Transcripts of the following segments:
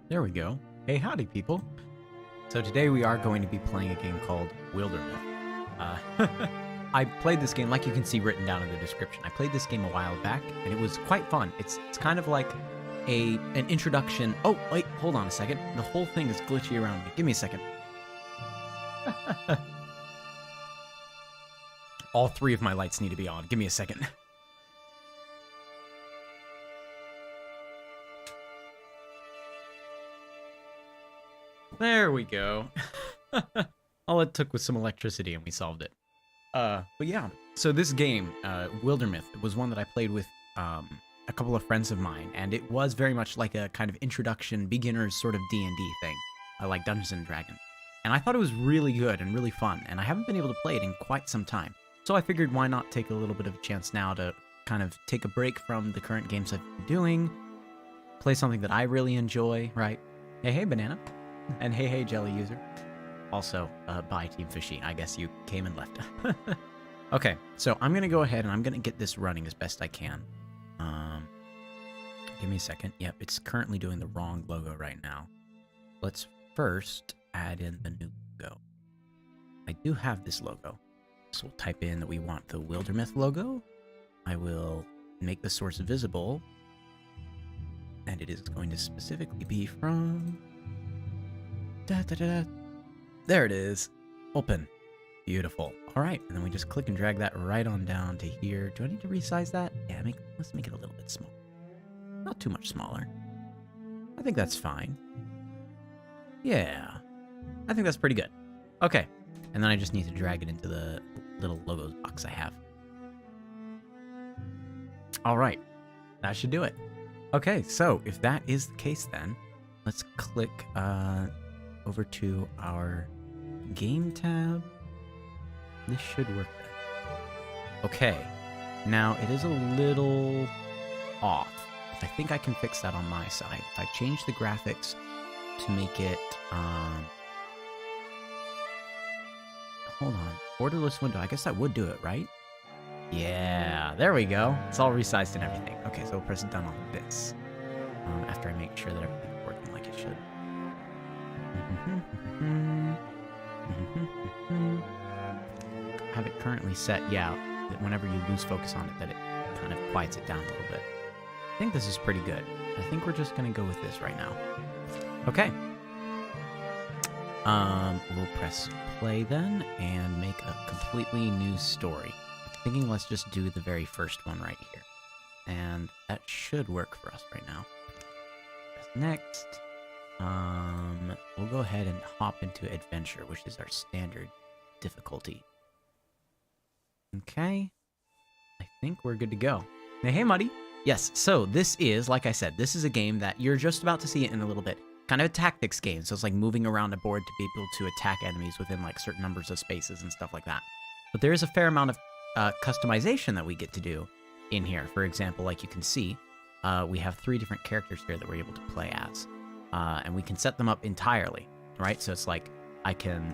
There we go. Hey, howdy, people. So today we are going to be playing a game called Wildermyth. I played this game, like you can see written down in the description. I played this game a while back, and it was quite fun. It's kind of like an introduction. Oh, wait, hold on a second. The whole thing is glitchy around me. Give me a second. All three of my lights need to be on. Give me a second. There we go. All it took was some electricity and we solved it. But yeah, so this game, Wildermyth, was one that I played with a couple of friends of mine, and it was very much like a kind of introduction, beginner's sort of D&D thing, like Dungeons & Dragons. And I thought it was really good and really fun, and I haven't been able to play it in quite some time. So I figured why not take a little bit of a chance now to kind of take a break from the current games I've been doing, play something that I really enjoy, right? Hey, Banana. And hey, Jelly User. Also, bye, Team Fishy. I guess you came and left. Okay, so I'm going to go ahead and I'm going to get this running as best I can. Give me a second. Yep, it's currently doing the wrong logo right now. Let's first add in the new logo. I do have this logo. So we'll type in that we want the Wildermyth logo. I will make the source visible. And it is going to specifically be from... There it is. Open. Beautiful. All right, and then we just click and drag that right on down to here. Do I need to resize that? Yeah, let's make it a little bit smaller. Not too much smaller. I think that's fine. Yeah, I think that's pretty good. Okay, and then I just need to drag it into the little logos box I have. All right, that should do it. Okay, so if that is the case, then let's click over to our game tab. This should work then. Okay, now it is a little off. I think I can fix that on my side. If I change the graphics to make it, hold on, borderless window, I guess that would do it, right? Yeah, there we go. It's all resized and everything. Okay, so we'll press done on this. After I make sure that everything's working like it should. Have it currently set, yeah, that whenever you lose focus on it, that it kind of quiets it down a little bit. I think this is pretty good. I think we're just gonna go with this right now. Okay. We'll press play then and make a completely new story. I'm thinking let's just do the very first one right here. And that should work for us right now. Next, we'll go ahead and hop into adventure, which is our standard difficulty. Okay, I think we're good to go. Hey, Muddy. Yes, so this is, like I said, this is a game that you're just about to see it in a little bit. Kind of a tactics game, so it's like moving around a board to be able to attack enemies within like certain numbers of spaces and stuff like that. But there is a fair amount of customization that we get to do in here. For example, like you can see, we have 3 different characters here that we're able to play as. And we can set them up entirely, right? So it's like I can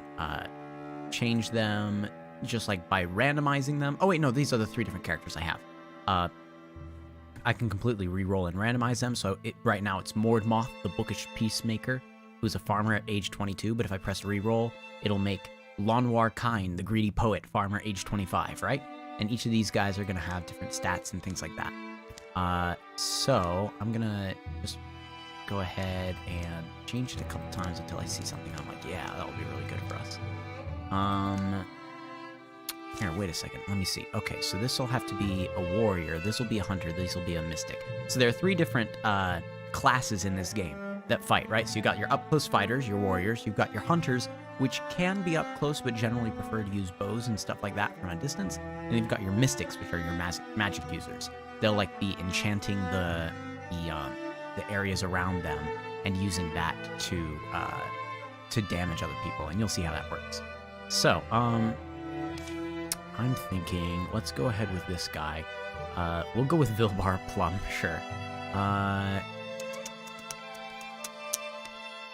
change them just like by randomizing them. Oh, wait, no, these are the 3 different characters I have. I can completely re-roll and randomize them. So right now it's Mordmoth, the bookish peacemaker, who's a farmer at age 22. But if I press re-roll, it'll make Lonwar Kine, the greedy poet, farmer age 25, right? And each of these guys are going to have different stats and things like that. So I'm going to just go ahead and change it a couple times until I see something. I'm like, yeah, that'll be really good for us. Here, wait a second. Let me see. Okay, so this will have to be a warrior. This will be a hunter. This will be a mystic. So there are 3 different classes in this game that fight, right? So you got your up-close fighters, your warriors. You've got your hunters, which can be up close, but generally prefer to use bows and stuff like that from a distance. And you've got your mystics, which are your magic users. They'll like be enchanting the areas around them and using that to damage other people, and you'll see how that works. So, I'm thinking, let's go ahead with this guy. We'll go with Vilbar Plum, sure.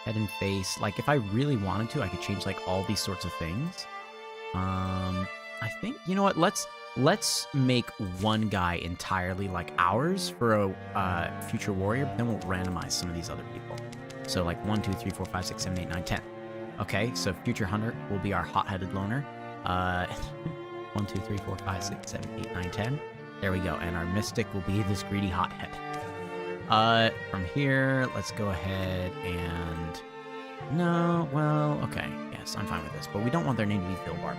Head and face. Like, if I really wanted to, I could change, like, all these sorts of things. I think, you know what, let's make one guy entirely like ours for a future warrior, but then we'll randomize some of these other people. So like 1, 2, 3, 4, 5, 6, 7, 8, 9, 10. Okay, so Future Hunter will be our hot-headed loner. 1, 2, 3, 4, 5, 6, 7, 8, 9, 10. There we go. And our Mystic will be this greedy hothead. From here, let's go ahead and... No, well, okay. Yes, I'm fine with this. But we don't want their name to be Phil Barb.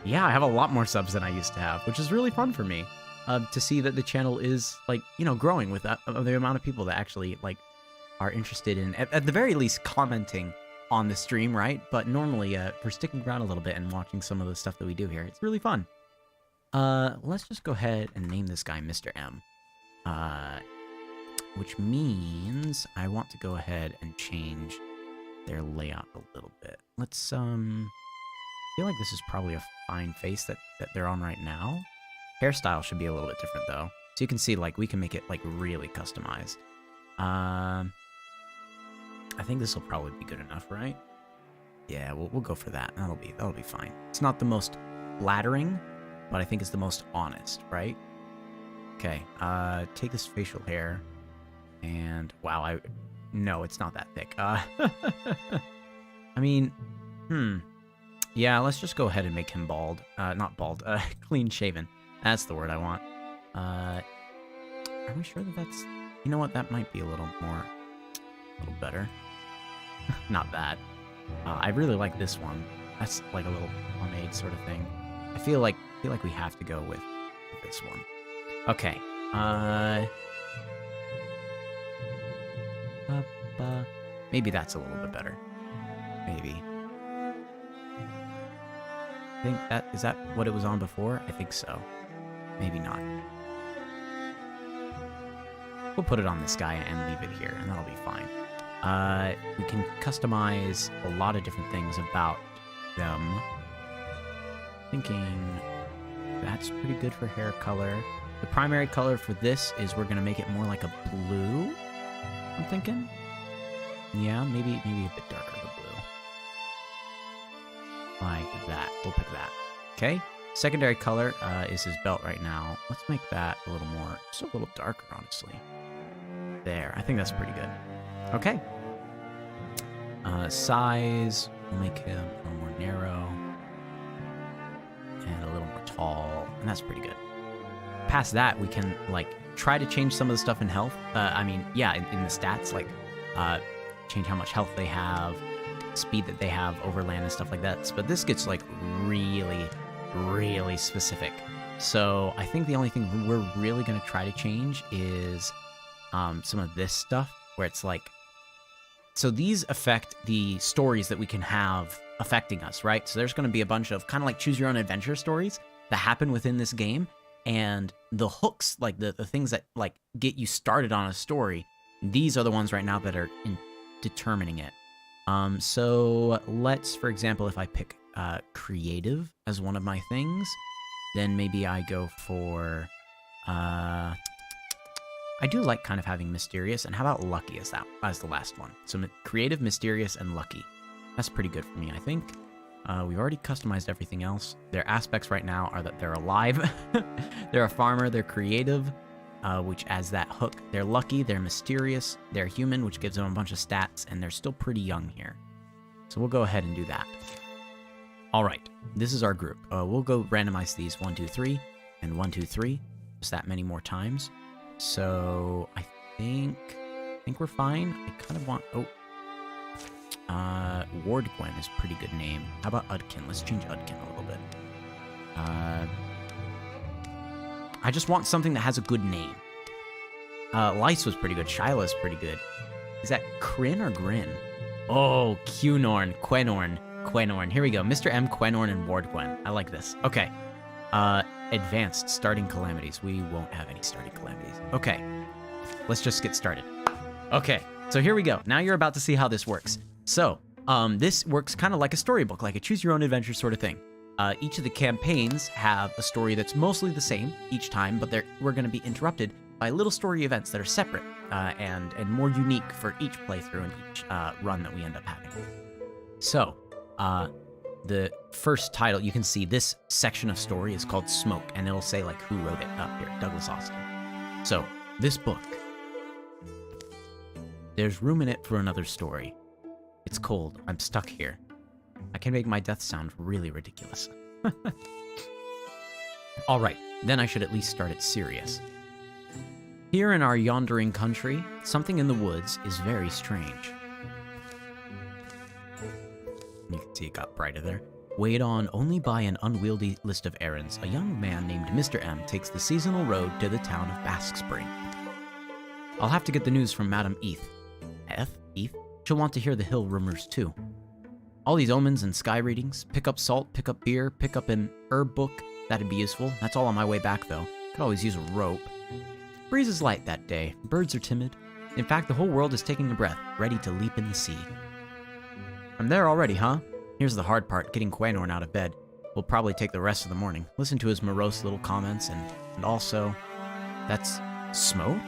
Yeah, I have a lot more subs than I used to have, which is really fun for me. To see that the channel is, like, you know, growing with the amount of people that actually, like, are interested in, at the very least, commenting on the stream, right? But normally, for sticking around a little bit and watching some of the stuff that we do here, it's really fun. Let's just go ahead and name this guy Mr. M. Which means I want to go ahead and change their layout a little bit. Let's, I feel like this is probably a fine face that they're on right now. Hairstyle should be a little bit different, though. So you can see, like, we can make it, like, really customized. I think this will probably be good enough, right? Yeah, we'll go for that. That'll be fine. It's not the most flattering, but I think it's the most honest, right? Okay, take this facial hair, and wow, no, it's not that thick. I mean, yeah, let's just go ahead and make him bald. Not bald, clean shaven. That's the word I want. Are we sure that that's... You know what? That might be a little better. Not bad. I really like this one. That's like a little pomade sort of thing. I feel like we have to go with this one. Okay. Maybe that's a little bit better. Maybe. I think is that what it was on before? I think so. Maybe not. We'll put it on this guy and leave it here, and that'll be fine. We can customize a lot of different things about them. Thinking that's pretty good for hair color. The primary color for this is we're gonna make it more like a blue. I'm thinking. Yeah, maybe a bit darker the blue. Like that. We'll pick that. Okay. Secondary color is his belt right now. Let's make that a little more, just a little darker, honestly. There. I think that's pretty good. Okay. Size, we'll make him a little more narrow. And a little more tall. And that's pretty good. Past that, we can, like, try to change some of the stuff in health. I mean, yeah, in the stats, like, change how much health they have, speed that they have, overland and stuff like that. But this gets, like, really specific. So I think the only thing we're really going to try to change is some of this stuff, where it's like, so these affect the stories that we can have affecting us, right? So there's going to be a bunch of kind of like choose your own adventure stories that happen within this game, and the hooks, like the things that like get you started on a story, these are the ones right now that are determining it. So let's, for example, if I pick creative as one of my things, then maybe I go for I do like kind of having mysterious, and how about lucky as the last one? So creative, mysterious, and lucky. That's pretty good for me, I think. We've already customized everything else. Their aspects right now are that they're alive, they're a farmer, they're creative, which adds that hook. They're lucky, they're mysterious, they're human, which gives them a bunch of stats, and they're still pretty young here. So we'll go ahead and do that. All right, this is our group. We'll go randomize these 1, 2, 3, and 1, 2, 3, just that many more times. So I think we're fine. I kind of want, Ward Gwen is a pretty good name. How about Udkin? Let's change Udkin a little bit. I just want something that has a good name. Lice was pretty good. Shyla's pretty good. Is that Kryn or Grin? Oh, Quenorn. Here we go. Mr. M, Quenorn, and Ward Gwen. I like this. Okay. Advanced starting calamities. We won't have any starting calamities. Okay. Let's just get started. Okay. So here we go. Now you're about to see how this works. So, this works kind of like a storybook, like a choose-your-own-adventure sort of thing. Each of the campaigns have a story that's mostly the same each time, but we're going to be interrupted by little story events that are separate and more unique for each playthrough and each run that we end up having. So, the first title, you can see this section of story is called Smoke, and it'll say, like, who wrote it up here, Douglas Austin. So, this book, There's room in it for another story. It's cold. I'm stuck here. I can make my death sound really ridiculous. Alright, then I should at least start it serious. Here in our yondering country, something in the woods is very strange. You can see it got brighter there. Weighed on only by an unwieldy list of errands, a young man named Mr. M takes the seasonal road to the town of Basque Spring. I'll have to get the news from Madame Eth. Eth? She'll want to hear the hill rumors too. All these omens and sky readings, pick up salt, pick up beer, pick up an herb book, that'd be useful. That's all on my way back though. Could always use a rope. Breeze is light that day, birds are timid. In fact, the whole world is taking a breath, ready to leap in the sea. I'm there already, huh? Here's the hard part, getting Quanorn out of bed. We'll probably take the rest of the morning. Listen to his morose little comments and also... That's... smoke?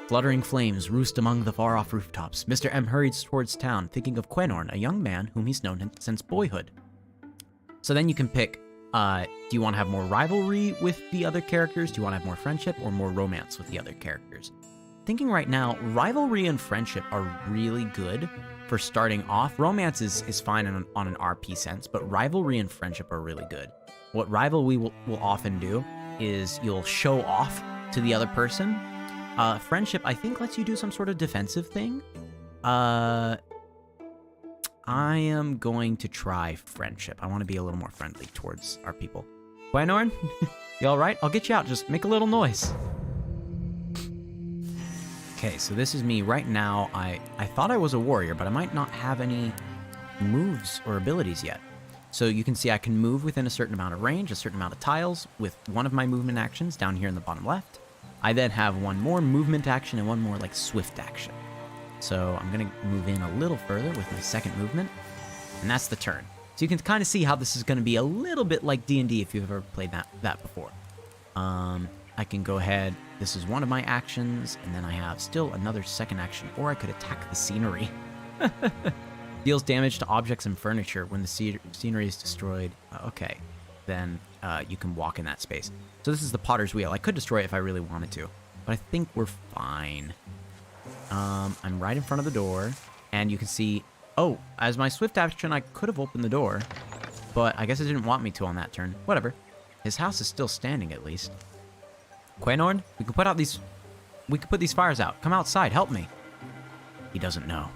Fluttering flames roost among the far-off rooftops. Mr. M hurries towards town, thinking of Quanorn, a young man whom he's known since boyhood. So then you can pick, do you want to have more rivalry with the other characters? Do you want to have more friendship or more romance with the other characters? Thinking right now, rivalry and friendship are really good for starting off. Romance is fine on an RP sense, but rivalry and friendship are really good. What rivalry will often do is you'll show off to the other person. Friendship, I think, lets you do some sort of defensive thing. I am going to try friendship. I want to be a little more friendly towards our people. Quanorn, you alright? I'll get you out. Just make a little noise. Okay, so this is me. Right now, I thought I was a warrior, but I might not have any moves or abilities yet. So you can see I can move within a certain amount of range, a certain amount of tiles, with one of my movement actions down here in the bottom left. I then have one more movement action and one more, like, swift action. So I'm going to move in a little further with my second movement, and that's the turn. So you can kind of see how this is going to be a little bit like D&D if you've ever played that before. I can go ahead, this is one of my actions, and then I have still another second action, or I could attack the scenery. Deals damage to objects and furniture when the scenery is destroyed. Okay, then you can walk in that space. So this is the Potter's Wheel. I could destroy it if I really wanted to, but I think we're fine. I'm right in front of the door, and you can see... Oh, as my swift action, I could have opened the door, but I guess it didn't want me to on that turn. Whatever. His house is still standing, at least. Quanorn, we can put these fires out. Come outside, help me. He doesn't know.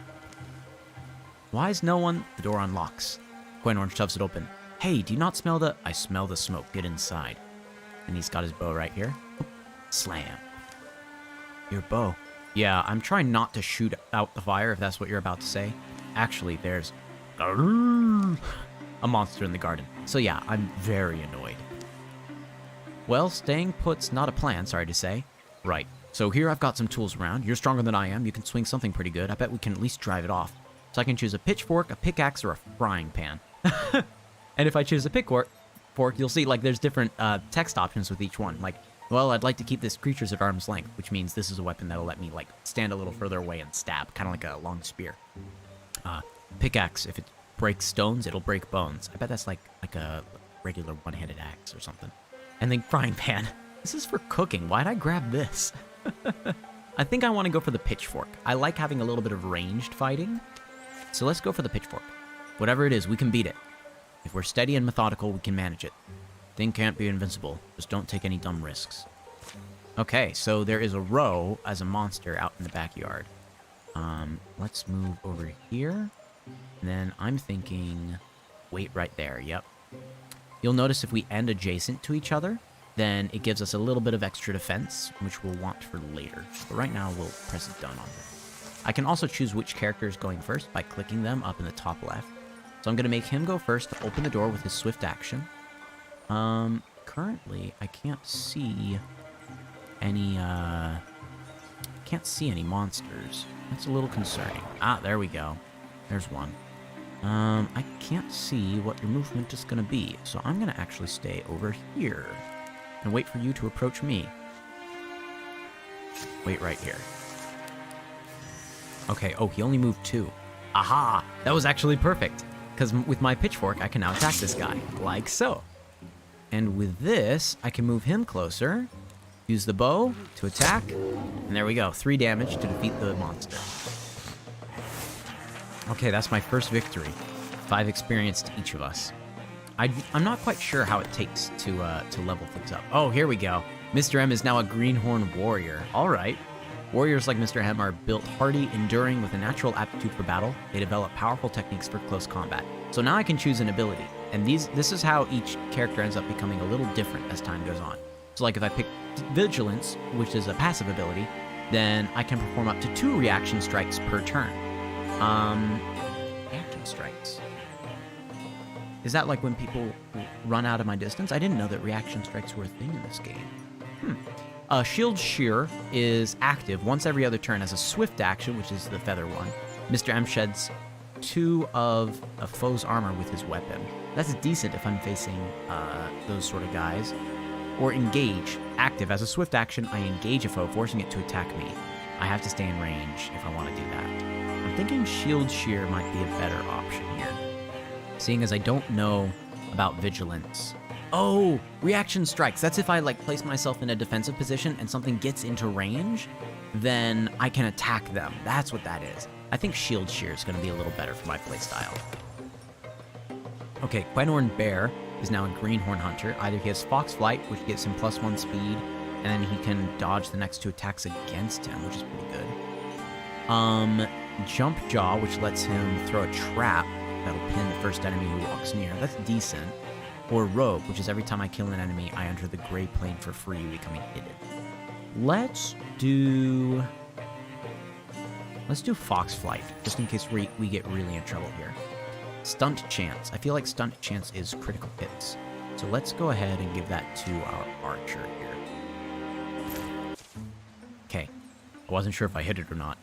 Why is no one... The door unlocks. Quanorn shoves it open. Hey, do you not smell the... I smell the smoke. Get inside. And he's got his bow right here. Slam. Your bow. Yeah, I'm trying not to shoot out the fire, if that's what you're about to say. Actually, there's... a monster in the garden. So yeah, I'm very annoyed. Well, staying put's not a plan, sorry to say. Right. So here I've got some tools around. You're stronger than I am. You can swing something pretty good. I bet we can at least drive it off. So I can choose a pitchfork, a pickaxe, or a frying pan. And if I choose a pitchfork, you'll see, like, there's different text options with each one. Like, well, I'd like to keep this creatures at arm's length, which means this is a weapon that'll let me, like, stand a little further away and stab, kind of like a long spear. Pickaxe, if it breaks stones, it'll break bones. I bet that's like a regular one-handed axe or something. And then frying pan. This is for cooking. Why'd I grab this? I think I want to go for the pitchfork. I like having a little bit of ranged fighting. So let's go for the pitchfork. Whatever it is, we can beat it. If we're steady and methodical, we can manage it. Thing can't be invincible. Just don't take any dumb risks. Okay, so there is a row as a monster out in the backyard. Let's move over here. And then I'm thinking... Wait right there, yep. You'll notice if we end adjacent to each other, then it gives us a little bit of extra defense, which we'll want for later. But right now, we'll press done on it. I can also choose which character is going first by clicking them up in the top left. So I'm going to make him go first to open the door with his swift action. Currently, I can't see any monsters. That's a little concerning. Ah, there we go. There's one. I can't see what your movement is going to be, so I'm going to actually stay over here and wait for you to approach me. Wait right here. Okay, oh, he only moved 2. Aha! That was actually perfect, because with my pitchfork, I can now attack this guy, like so. And with this, I can move him closer, Use the bow to attack. And there we go. 3 damage to defeat the monster. Okay, that's my first victory. 5 experience to each of us. I'm not quite sure how it takes to level things up. Oh, here we go. Mr. M is now a greenhorn warrior. All right. Warriors like Mr. M are built hardy, enduring, with a natural aptitude for battle. They develop powerful techniques for close combat. So now I can choose an ability. And this is how each character ends up becoming a little different as time goes on. So like if I pick Vigilance, which is a passive ability, then I can perform up to 2 reaction strikes per turn. Reaction strikes. Is that like when people run out of my distance? I didn't know that reaction strikes were a thing in this game. Shield Shear is active once every other turn as a swift action, which is the feather one. Mr. M sheds 2 of a foe's armor with his weapon. That's decent if I'm facing those sort of guys. Or Engage. Active. As a swift action, I engage a foe, forcing it to attack me. I have to stay in range if I want to do that. I'm thinking Shield Shear might be a better option here, seeing as I don't know about Vigilance. Oh, Reaction Strikes. That's if I like place myself in a defensive position and something gets into range, then I can attack them. That's what that is. I think Shield Shear is going to be a little better for my playstyle. Okay, Quenhorn Bear is now a Greenhorn Hunter. Either he has Fox Flight, which gives him +1 speed, and then he can dodge the next 2 attacks against him, which is pretty good. Jump Jaw, which lets him throw a trap that'll pin the first enemy who walks near. That's decent. Or Rogue, which is every time I kill an enemy, I enter the gray plane for free, becoming hidden. Let's do Fox Flight, just in case we get really in trouble here. Stunt Chance. I feel like Stunt Chance is critical hits. So let's go ahead and give that to our archer here. Okay. I wasn't sure if I hit it or not.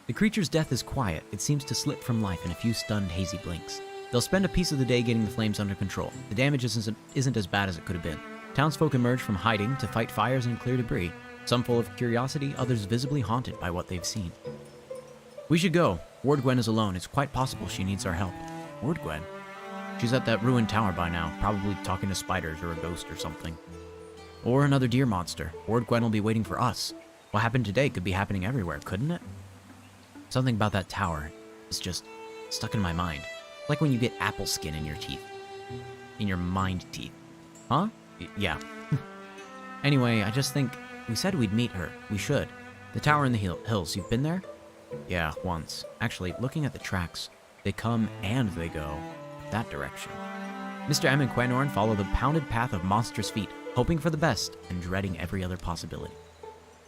The creature's death is quiet. It seems to slip from life in a few stunned, hazy blinks. They'll spend a piece of the day getting the flames under control. The damage isn't as bad as it could have been. Townsfolk emerge from hiding to fight fires and clear debris. Some full of curiosity, others visibly haunted by what they've seen. We should go. Ward Gwen is alone. It's quite possible she needs our help. Ward Gwen? She's at that ruined tower by now, probably talking to spiders or a ghost or something. Or another deer monster. Ward Gwen will be waiting for us. What happened today could be happening everywhere, couldn't it? Something about that tower is just stuck in my mind. Like when you get apple skin in your teeth. In your mind teeth. Huh? Yeah. Anyway, I just think we said we'd meet her. We should. The tower in the hills. You've been there? Yeah, once. Actually, looking at the tracks, they come and they go that direction. Mr. M and Quenhorn follow the pounded path of monstrous feet, hoping for the best and dreading every other possibility.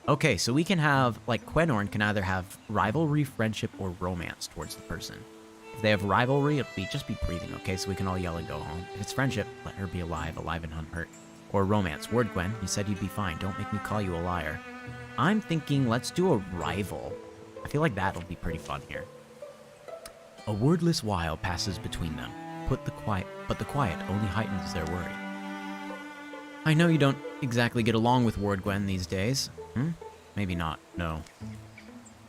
Okay, so we can have, like, Quenhorn can either have rivalry, friendship, or romance towards the person. If they have rivalry, it'll just be breathing, okay? So we can all yell and go home. If it's friendship, let her be alive and unhurt. Or romance. Word Gwen, you said you'd be fine. Don't make me call you a liar. I'm thinking let's do a rival. I feel like that'll be pretty fun here. A wordless while passes between them. But the quiet only heightens their worry. I know you don't exactly get along with Ward Gwen these days. Maybe not, no.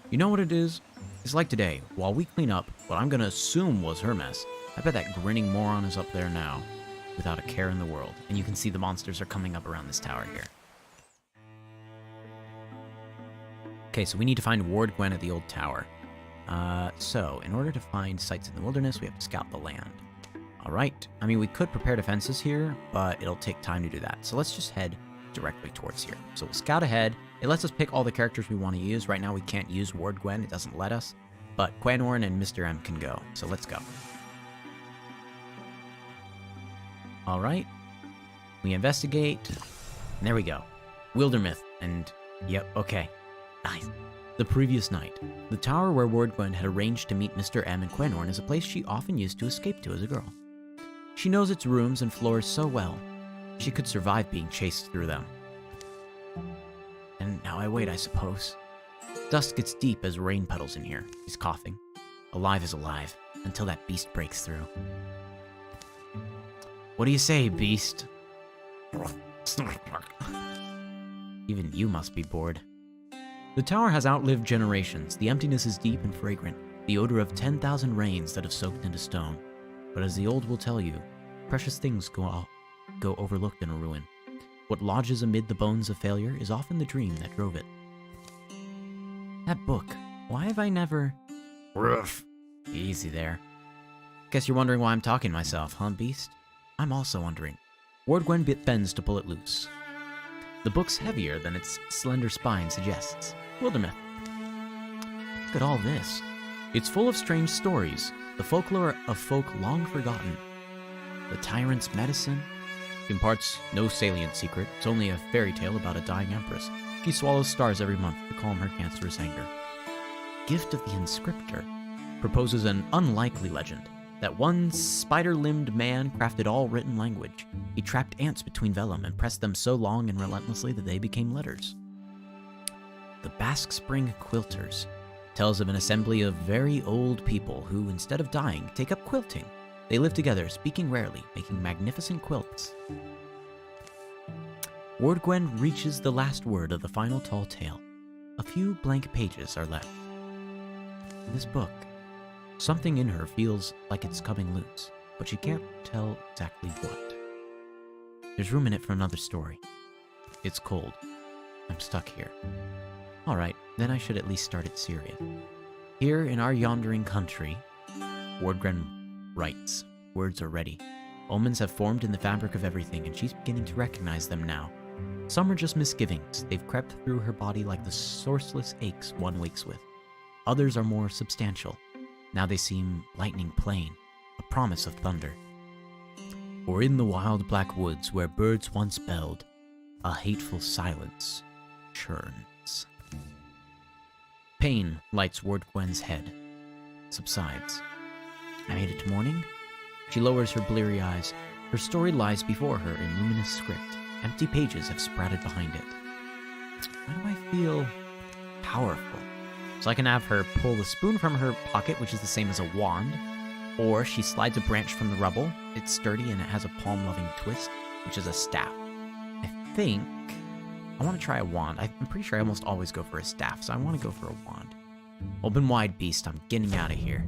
You know what it is? It's like today, while we clean up what I'm gonna assume was her mess, I bet that grinning moron is up there now, without a care in the world. And you can see the monsters are coming up around this tower here. Okay, so we need to find Ward Gwen at the old tower. So, in order to find sites in the wilderness, we have to scout the land. Alright, I mean, we could prepare defenses here, but it'll take time to do that. So let's just head directly towards here. So we'll scout ahead. It lets us pick all the characters we want to use. Right now we can't use Ward Gwen, it doesn't let us. But Quenhorn and Mr. M can go, so let's go. Alright, we investigate, and there we go. Wildermyth, and yep, okay. Nice. The previous night, the tower where Ward Gwen had arranged to meet Mr. M and Quenhorn is a place she often used to escape to as a girl. She knows its rooms and floors so well, she could survive being chased through them. And now I wait, I suppose. Dust gets deep as rain puddles in here. He's coughing. Alive is alive, until that beast breaks through. What do you say, beast? Even you must be bored. The tower has outlived generations. The emptiness is deep and fragrant, the odor of 10,000 rains that have soaked into stone. But as the old will tell you, precious things go overlooked in a ruin. What lodges amid the bones of failure is often the dream that drove it. That book. Why have I never... Ruff. Easy there. Guess you're wondering why I'm talking to myself, huh, beast? I'm also wondering. Ward Gwen bends to pull it loose. The book's heavier than its slender spine suggests. Wildermyth. Look at all this. It's full of strange stories, the folklore of folk long forgotten. The tyrant's medicine imparts no salient secret. It's only a fairy tale about a dying empress. She swallows stars every month to calm her cancerous anger. Gift of the Inscriptor proposes an unlikely legend that one spider-limbed man crafted all written language. He trapped ants between vellum and pressed them so long and relentlessly that they became letters. The Basque Spring Quilters tells of an assembly of very old people who, instead of dying, take up quilting. They live together, speaking rarely, making magnificent quilts. Ward Gwen reaches the last word of the final tall tale. A few blank pages are left. This book, something in her feels like it's coming loose, but she can't tell exactly what. There's room in it for another story. It's cold. I'm stuck here. Alright, then I should at least start at Syria. Here in our yondering country, Ward Gwen writes. Words are ready. Omens have formed in the fabric of everything, and she's beginning to recognize them now. Some are just misgivings. They've crept through her body like the sourceless aches one wakes with. Others are more substantial. Now they seem lightning plain, a promise of thunder. For in the wild black woods where birds once belled, a hateful silence churns. Pain lights Ward Gwen's head, subsides. I made it to morning? She lowers her bleary eyes. Her story lies before her in luminous script. Empty pages have sprouted behind it. Why do I feel powerful? So I can have her pull the spoon from her pocket, which is the same as a wand, or she slides a branch from the rubble. It's sturdy and it has a palm-loving twist, which is a staff. I think I want to try a wand. I'm pretty sure I almost always go for a staff, so I want to go for a wand. Open wide, beast. I'm getting out of here.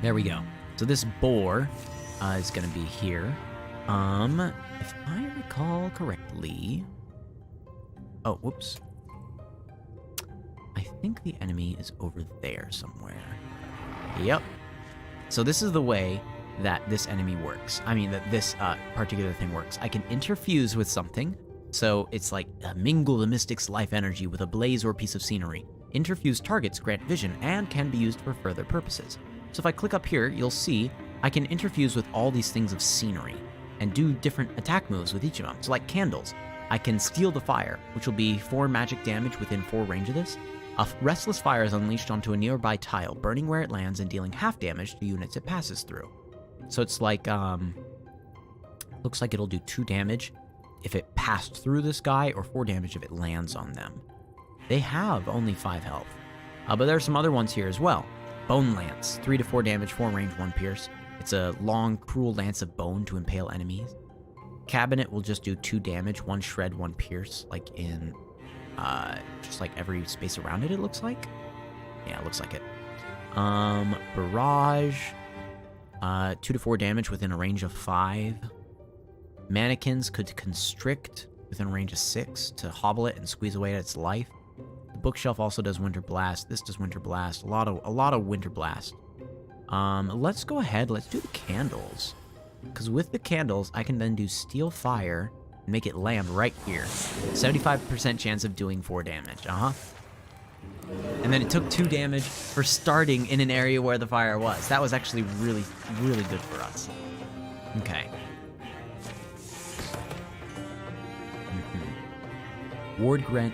There we go. So this boar is going to be here. If I recall correctly... Oh, whoops. I think the enemy is over there somewhere. Yep. So this is the way that this enemy works. I mean, that this particular thing works. I can interfuse with something. So it's like mingle the mystic's life energy with a blaze or piece of scenery. Interfused targets grant vision and can be used for further purposes. So if I click up here, you'll see I can interfuse with all these things of scenery and do different attack moves with each of them. So like candles, I can steal the fire, which will be 4 magic damage within 4 range of this. A restless fire is unleashed onto a nearby tile, burning where it lands and dealing half damage to units it passes through. So it's like, looks like it'll do 2 damage if it passed through this guy, or 4 damage if it lands on them. They have only 5 health, but there are some other ones here as well. Bone Lance, 3 to 4 damage, 4 range, 1 pierce. It's a long, cruel lance of bone to impale enemies. Cabinet will just do 2 damage, 1 shred, 1 pierce, like in, just like every space around it, it looks like. Yeah, it looks like it. Barrage, 2 to 4 damage within a range of 5. Mannequins could constrict within a range of 6 to hobble it and squeeze away at its life. The bookshelf also does Winter Blast. This does Winter Blast. A lot of Winter Blast. Let's go ahead. Let's do the candles. Because with the candles, I can then do Steel Fire and make it land right here. 75% chance of doing 4 damage. And then it took 2 damage for starting in an area where the fire was. That was actually really, really good for us. Okay. Ward Gwen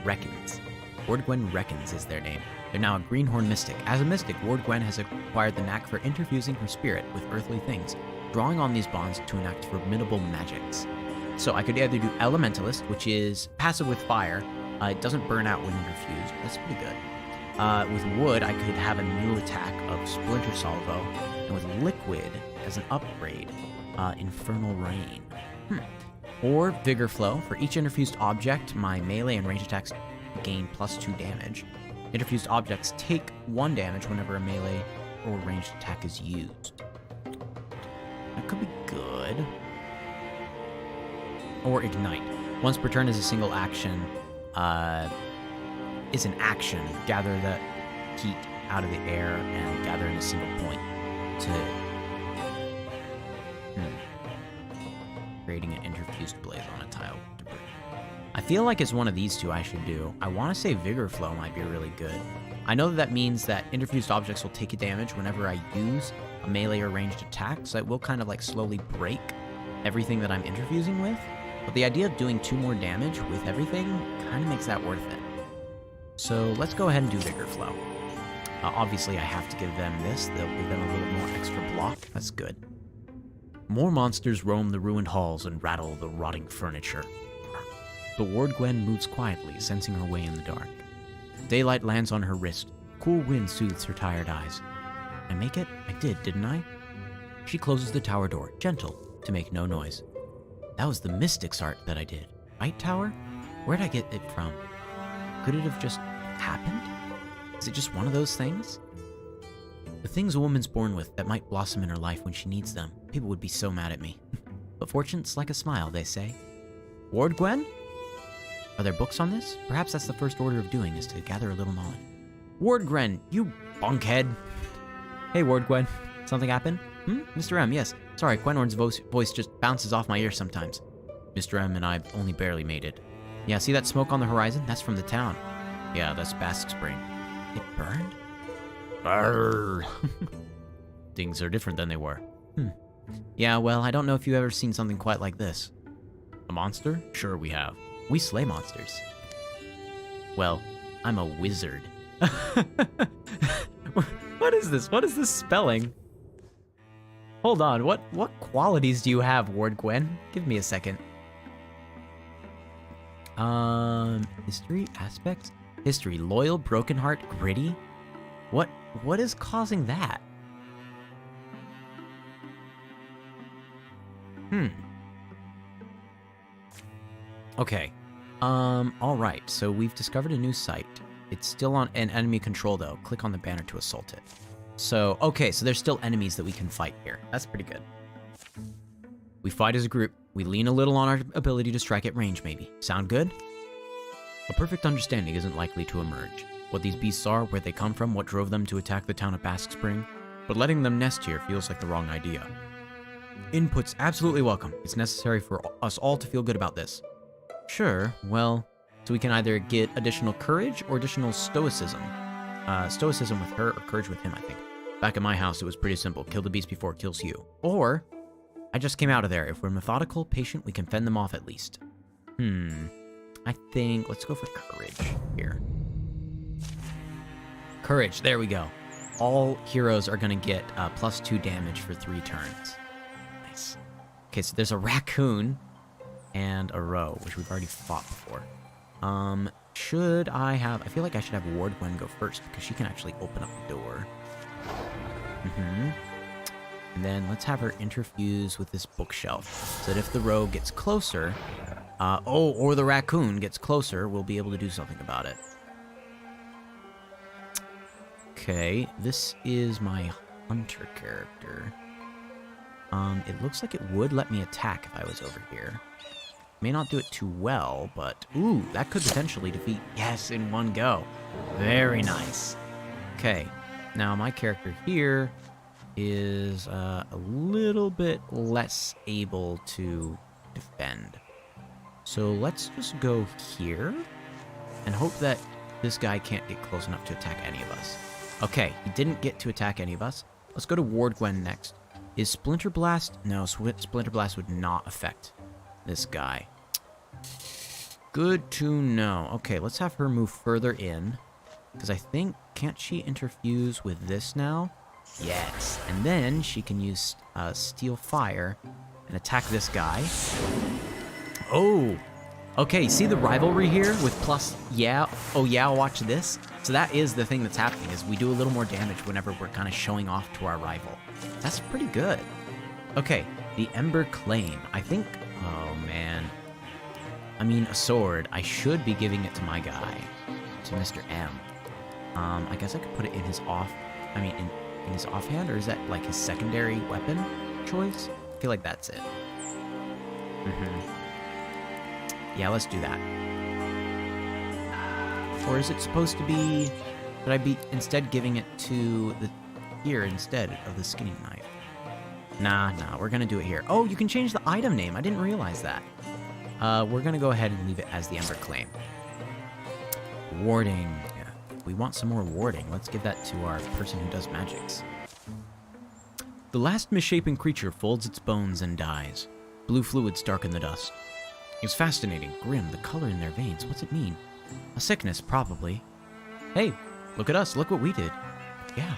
Reckons. Ward Gwen Reckons is their name. They're now a Greenhorn Mystic. As a Mystic, Ward Gwen has acquired the knack for interfusing her spirit with earthly things, drawing on these bonds to enact formidable magics. So I could either do Elementalist, which is passive with fire. It doesn't burn out when interfused. That's pretty good. With wood, I could have a new attack of Splinter Salvo, and with liquid as an upgrade, Infernal Rain. Or Vigor Flow. For each interfused object, my melee and range attacks gain +2 damage. Interfused objects take 1 damage whenever a melee or ranged attack is used. That could be good. or ignite. Once per turn is a single action. Is an action. Gather the heat out of the air and gather in a single point to creating an interfused blaze on a tile. I feel like it's one of these two I should do. I want to say Vigor Flow might be really good. I know that means that interfused objects will take a damage whenever I use a melee or ranged attack, so it will kind of like slowly break everything that I'm interfusing with. But the idea of doing 2 more damage with everything kind of makes that worth it. So let's go ahead and do Vigor Flow. Obviously, I have to give them this. They'll give them a little more extra block. That's good. More monsters roam the ruined halls and rattle the rotting furniture. But Ward Gwen moves quietly, sensing her way in the dark. Daylight lands on her wrist. Cool wind soothes her tired eyes. I make it? I did, didn't I? She closes the tower door, gentle, to make no noise. That was the Mystic's art that I did. Right, Tower? Where'd I get it from? Could it have just happened? Is it just one of those things? The things a woman's born with that might blossom in her life when she needs them. People would be so mad at me. But fortune's like a smile, they say. Ward Gwen? Are there books on this? Perhaps that's the first order of doing, is to gather a little knowledge. Ward Gwen, you bunkhead. Hey, Ward Gwen. Something happened? Mr. M, yes. Sorry, Quenorn's voice just bounces off my ears sometimes. Mr. M and I only barely made it. Yeah, see that smoke on the horizon? That's from the town. Yeah, that's Bask Spring. It burned? Brrr. Things are different than they were. Yeah, well, I don't know if you've ever seen something quite like this. A monster? Sure we have. We slay monsters. Well, I'm a wizard. What is this? What is this spelling? Hold on, what qualities do you have, Ward Gwen? Give me a second. History, aspects? History, loyal, broken heart, gritty? What is causing that? Okay. Alright, so we've discovered a new site. It's still on an enemy control, though. Click on the banner to assault it. So, okay, so there's still enemies that we can fight here. That's pretty good. We fight as a group. We lean a little on our ability to strike at range, maybe. Sound good? A perfect understanding isn't likely to emerge. What these beasts are, where they come from, what drove them to attack the town of Bask Spring. But letting them nest here feels like the wrong idea. Input's absolutely welcome. It's necessary for us all to feel good about this. Sure, well, so we can either get additional courage or additional stoicism. Stoicism with her or courage with him, I think. Back at my house, it was pretty simple. Kill the beast before it kills you. Or, I just came out of there. If we're methodical, patient, we can fend them off at least. I think, let's go for courage here. Courage, there we go. All heroes are going to get +2 damage for 3 turns. Nice. Okay, so there's a raccoon and a roe, which we've already fought before. Should I have... I feel like I should have Ward Gwen go first, because she can actually open up the door. And then let's have her interfuse with this bookshelf, so that if the roe gets closer... or the raccoon gets closer, we'll be able to do something about it. Okay, this is my hunter character. It looks like it would let me attack if I was over here. May not do it too well, but... Ooh, that could potentially defeat... Yes, in one go. Very nice. Okay, now my character here is a little bit less able to defend. So let's just go here and hope that this guy can't get close enough to attack any of us. Okay, he didn't get to attack any of us. Let's go to Ward Gwen next. Is Splinter Blast? No, Splinter Blast would not affect this guy. Good to know. Okay, let's have her move further in. Because I think, can't she interfuse with this now? Yes. And then she can use Steel Fire and attack this guy. Oh! Okay, see the rivalry here with plus... Yeah. Oh, yeah, watch this. So that is the thing that's happening, is we do a little more damage whenever we're kind of showing off to our rival. That's pretty good. Okay, the Ember Claim. I think... Oh, man. I mean, a sword. I should be giving it to my guy. To Mr. M. I guess I could put it in his off... I mean, in his offhand? Or is that, like, his secondary weapon choice? I feel like that's it. Yeah, let's do that. Or is it supposed to be... Should I be instead giving it to the... Here instead of the skinning knife? Nah, we're gonna do it here. Oh, you can change the item name. I didn't realize that. We're gonna go ahead and leave it as the Ember Claim. Warding. Yeah, we want some more warding. Let's give that to our person who does magics. The last misshapen creature folds its bones and dies. Blue fluids darken the dust. It's fascinating, grim, the color in their veins. What's it mean? A sickness, probably. Hey, look at us. Look what we did. Yeah.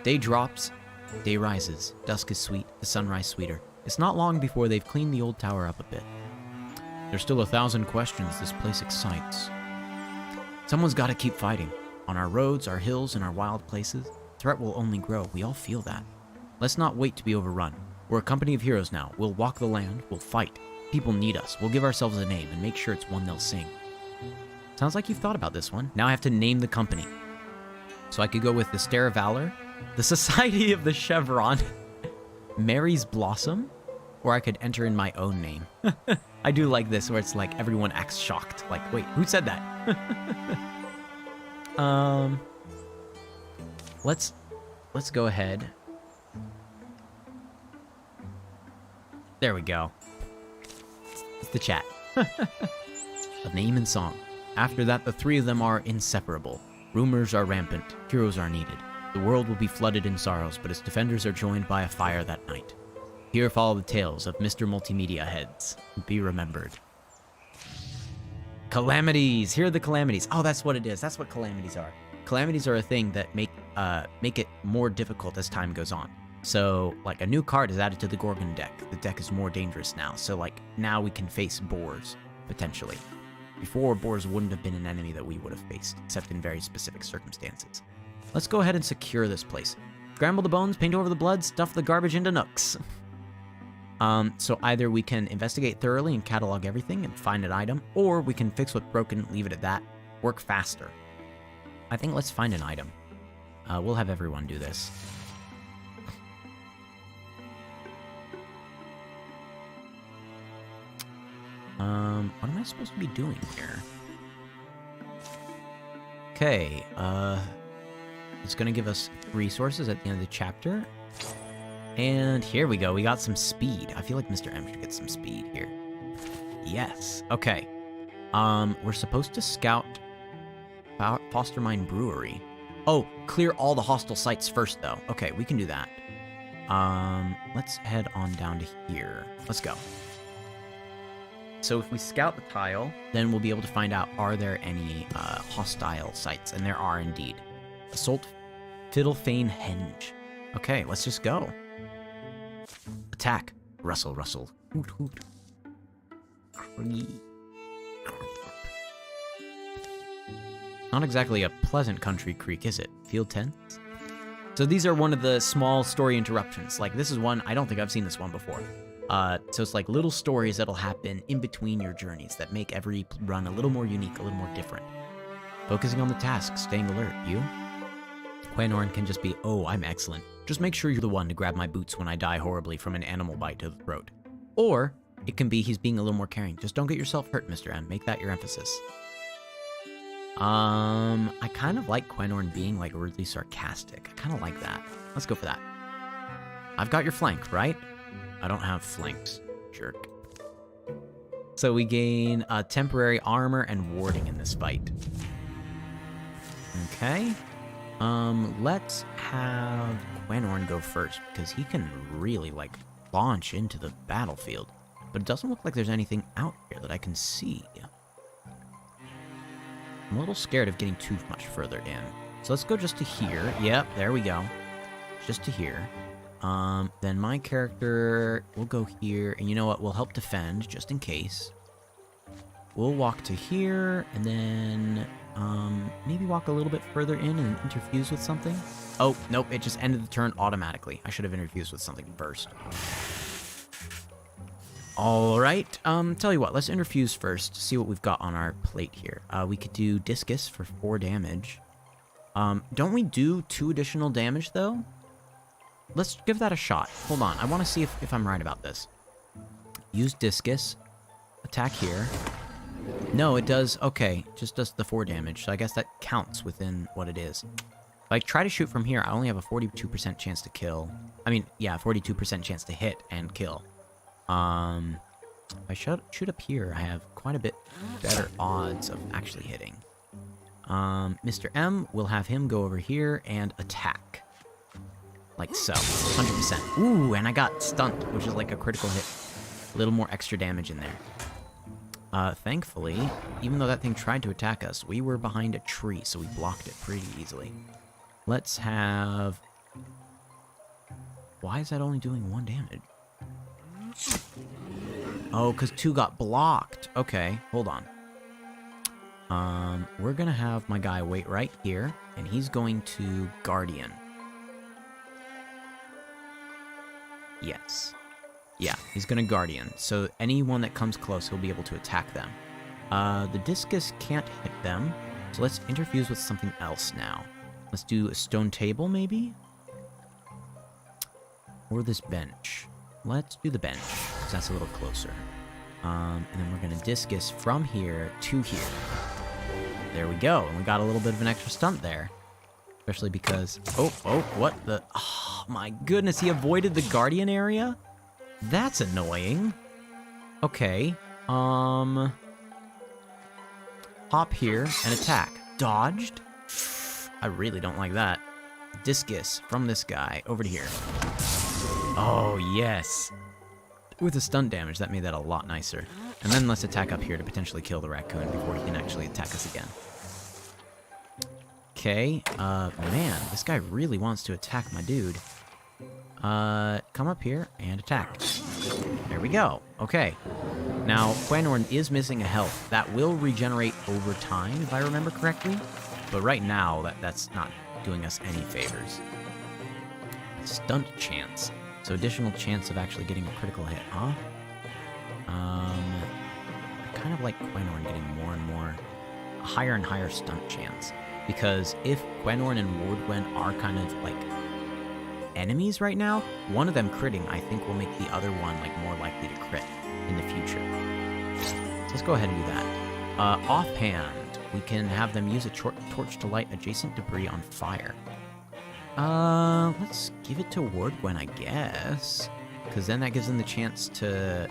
Day drops. Day rises. Dusk is sweet. The sunrise sweeter. It's not long before they've cleaned the old tower up a bit. There's still 1,000 questions this place excites. Someone's got to keep fighting. On our roads, our hills, and our wild places, threat will only grow. We all feel that. Let's not wait to be overrun. We're a company of heroes now. We'll walk the land. We'll fight. People need us. We'll give ourselves a name and make sure it's one they'll sing. Sounds like you've thought about this one. Now I have to name the company. So I could go with the Stair of Valor, the Society of the Chevron, Mary's Blossom, or I could enter in my own name. I do like this where it's like everyone acts shocked. Like, wait, who said that? Let's go ahead. There we go. It's the chat. A name and song. After that, the three of them are inseparable. Rumors are rampant. Heroes are needed. The world will be flooded in sorrows, but its defenders are joined by a fire that night. Here follow the tales of Mr. Multimedia Heads. Be remembered. Calamities! Here are the calamities. Oh, that's what it is. That's what calamities are. Calamities are a thing that make it more difficult as time goes on. So, like, a new card is added to the Gorgon deck. The deck is more dangerous now. So, like, now we can face boars, potentially. Before, boars wouldn't have been an enemy that we would have faced, except in very specific circumstances. Let's go ahead and secure this place. Scramble the bones, paint over the blood, stuff the garbage into nooks. So either we can investigate thoroughly and catalog everything and find an item, or we can fix what's broken, leave it at that, work faster. I think let's find an item. We'll have everyone do this. What am I supposed to be doing here? Okay, it's gonna give us resources at the end of the chapter. And here we go, we got some speed. I feel like Mr. M should get some speed here. Yes, okay. We're supposed to scout Fostermine Brewery. Oh, clear all the hostile sites first, though. Okay, we can do that. Let's head on down to here. Let's go. So if we scout the tile, then we'll be able to find out, are there any hostile sites? And there are indeed. Assault Fiddlefane Henge. Okay, let's just go. Attack. Rustle, rustle. Hoot, hoot. Not exactly a pleasant country creek, is it? Field tents? So these are one of the small story interruptions. Like, this is one, I don't think I've seen this one before. So it's like little stories that'll happen in between your journeys that make every run a little more unique, a little more different. Focusing on the task, staying alert. You? Quanorn can just be, oh, I'm excellent. Just make sure you're the one to grab my boots when I die horribly from an animal bite to the throat. Or it can be he's being a little more caring. Just don't get yourself hurt, Mr. M. Make that your emphasis. I kind of like Quanorn being like really sarcastic. I kind of like that. Let's go for that. I've got your flank, right? I don't have flanks, jerk. So we gain temporary armor and warding in this fight. Okay. Let's have Quanorn go first, because he can really, like, launch into the battlefield. But it doesn't look like there's anything out here that I can see. I'm a little scared of getting too much further in. So let's go just to here. Yep, there we go. Just to here. Then my character will go here, and you know what? We'll help defend, just in case. We'll walk to here, and then, maybe walk a little bit further in and interfuse with something. Oh, nope, it just ended the turn automatically. I should have interfused with something first. Alright, tell you what, let's interfuse first, see what we've got on our plate here. We could do Discus for 4 damage. Don't we do 2 additional damage, though? Let's give that a shot. Hold on, I want to see if I'm right about this. Use Discus. Attack here. No, it does. Okay, just does the 4 damage. So I guess that counts within what it is. If I try to shoot from here, I only have a 42% chance to kill. I mean, yeah, 42% chance to hit and kill. If I shoot up here, I have quite a bit better odds of actually hitting. Mr. M, we'll have him go over here and attack. Like so. 100%. Ooh, and I got stunned, which is like a critical hit. A little more extra damage in there. Thankfully, even though that thing tried to attack us, we were behind a tree, so we blocked it pretty easily. Let's have... Why is that only doing 1 damage? Oh, because 2 got blocked. Okay, hold on. We're gonna have my guy wait right here, and he's going to Guardian. Yes. Yeah, he's gonna Guardian, so anyone that comes close, he'll be able to attack them. The discus can't hit them, so let's interfuse with something else now. Let's do a stone table, maybe? Or this bench. Let's do the bench, because that's a little closer. And then we're gonna discus from here to here. There we go, and we got a little bit of an extra stunt there. Especially because... Oh, what the... Oh, my goodness, he avoided the Guardian area? That's annoying. Okay, hop here and attack. Dodged? I really don't like that. Discus from this guy over to here. Oh, yes. With the stunt damage, that made that a lot nicer. And then let's attack up here to potentially kill the raccoon before he can actually attack us again. Okay, man, this guy really wants to attack my dude. Come up here and attack. There we go. Okay. Now, Quanorn is missing a health. That will regenerate over time, if I remember correctly. But right now, that's not doing us any favors. Stunt chance. So additional chance of actually getting a critical hit, huh? I kind of like Quanorn getting more and more, a higher and higher stunt chance. Because if Quanorn and Wardwen are kind of like enemies right now, one of them critting, I think, will make the other one like more likely to crit in the future. So let's go ahead and do that. Offhand, we can have them use a torch to light adjacent debris on fire. Let's give it to Wardwen, I guess, because then that gives them the chance to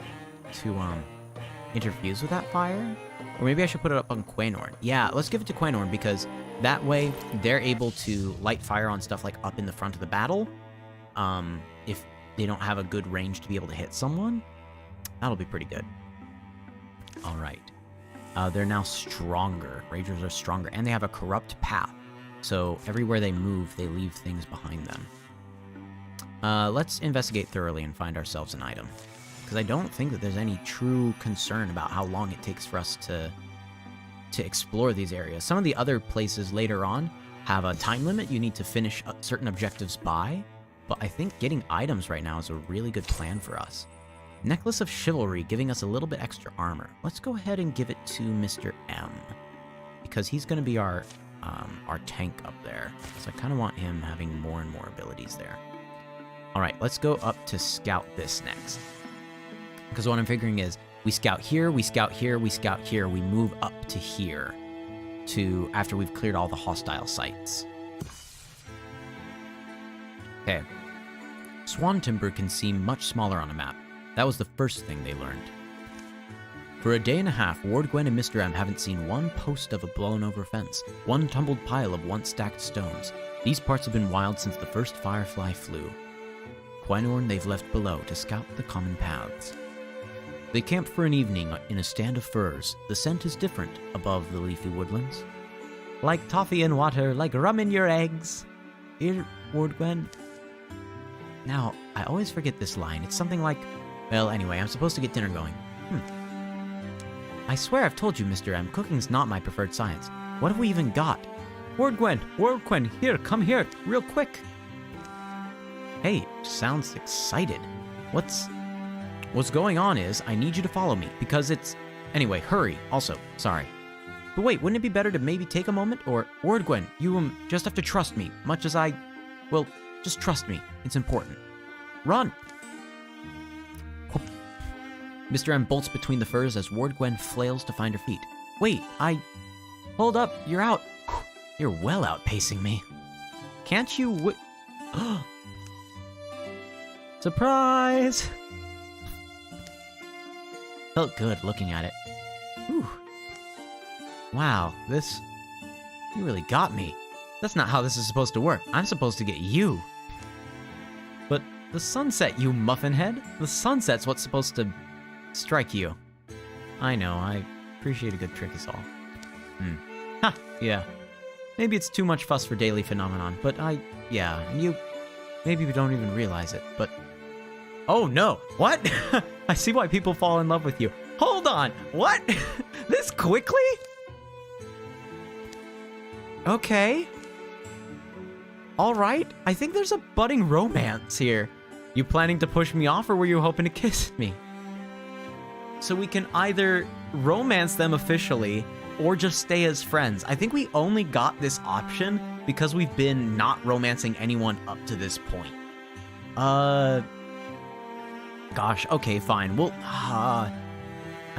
interfuse with that fire. Or maybe I should put it up on Quanorn. Yeah, let's give it to Quanorn, because that way they're able to light fire on stuff like up in the front of the battle. If they don't have a good range to be able to hit someone, that'll be pretty good. All right. They're now stronger. Ragers are stronger, and they have a corrupt path. So everywhere they move, they leave things behind them. Let's investigate thoroughly and find ourselves an item. Because I don't think that there's any true concern about how long it takes for us to explore these areas. Some of the other places later on have a time limit you need to finish certain objectives by, but I think getting items right now is a really good plan for us. Necklace of Chivalry, giving us a little bit extra armor. Let's go ahead and give it to Mr. M, because he's going to be our tank up there. So I kind of want him having more and more abilities there. All right, let's go up to scout this next. Because what I'm figuring is, we scout here, we scout here, we scout here, we move up to here, to after we've cleared all the hostile sites. Okay. Swan Timber can seem much smaller on a map. That was the first thing they learned. For a day and a half, Wardwen and Mr. M haven't seen one post of a blown-over fence, one tumbled pile of once-stacked stones. These parts have been wild since the first firefly flew. Quanorn they've left below to scout the common paths. They camp for an evening in a stand of firs. The scent is different above the leafy woodlands. Like toffee in water, like rum in your eggs. Here, Wardwen. Now, I always forget this line. It's something like, well, anyway, I'm supposed to get dinner going. I swear I've told you, Mr. M, cooking's not my preferred science. What have we even got? Wardwen, here, come here, real quick. Hey, sounds excited. What's going on is, I need you to follow me, because it's... Anyway, hurry, also, sorry. But wait, wouldn't it be better to maybe take a moment, or... Wardwen, you, just have to trust me, much as I... Well, just trust me, it's important. Run! Mr. M bolts between the furs as Ward Gwen flails to find her feet. Wait, Hold up, you're out. You're well outpacing me. Can't you Surprise! Felt good looking at it. Whew. Wow, you really got me. That's not how this is supposed to work. I'm supposed to get you. But the sunset, you muffin head. The sunset's what's supposed to strike you. I know, I appreciate a good trick is all. Ha, yeah. Maybe it's too much fuss for daily phenomenon, but maybe we don't even realize it, but... Oh no, what? I see why people fall in love with you. Hold on, what? This quickly? Okay. All right, I think there's a budding romance here. You planning to push me off, or were you hoping to kiss me? So we can either romance them officially, or just stay as friends. I think we only got this option because we've been not romancing anyone up to this point. Gosh, okay, fine. Well, I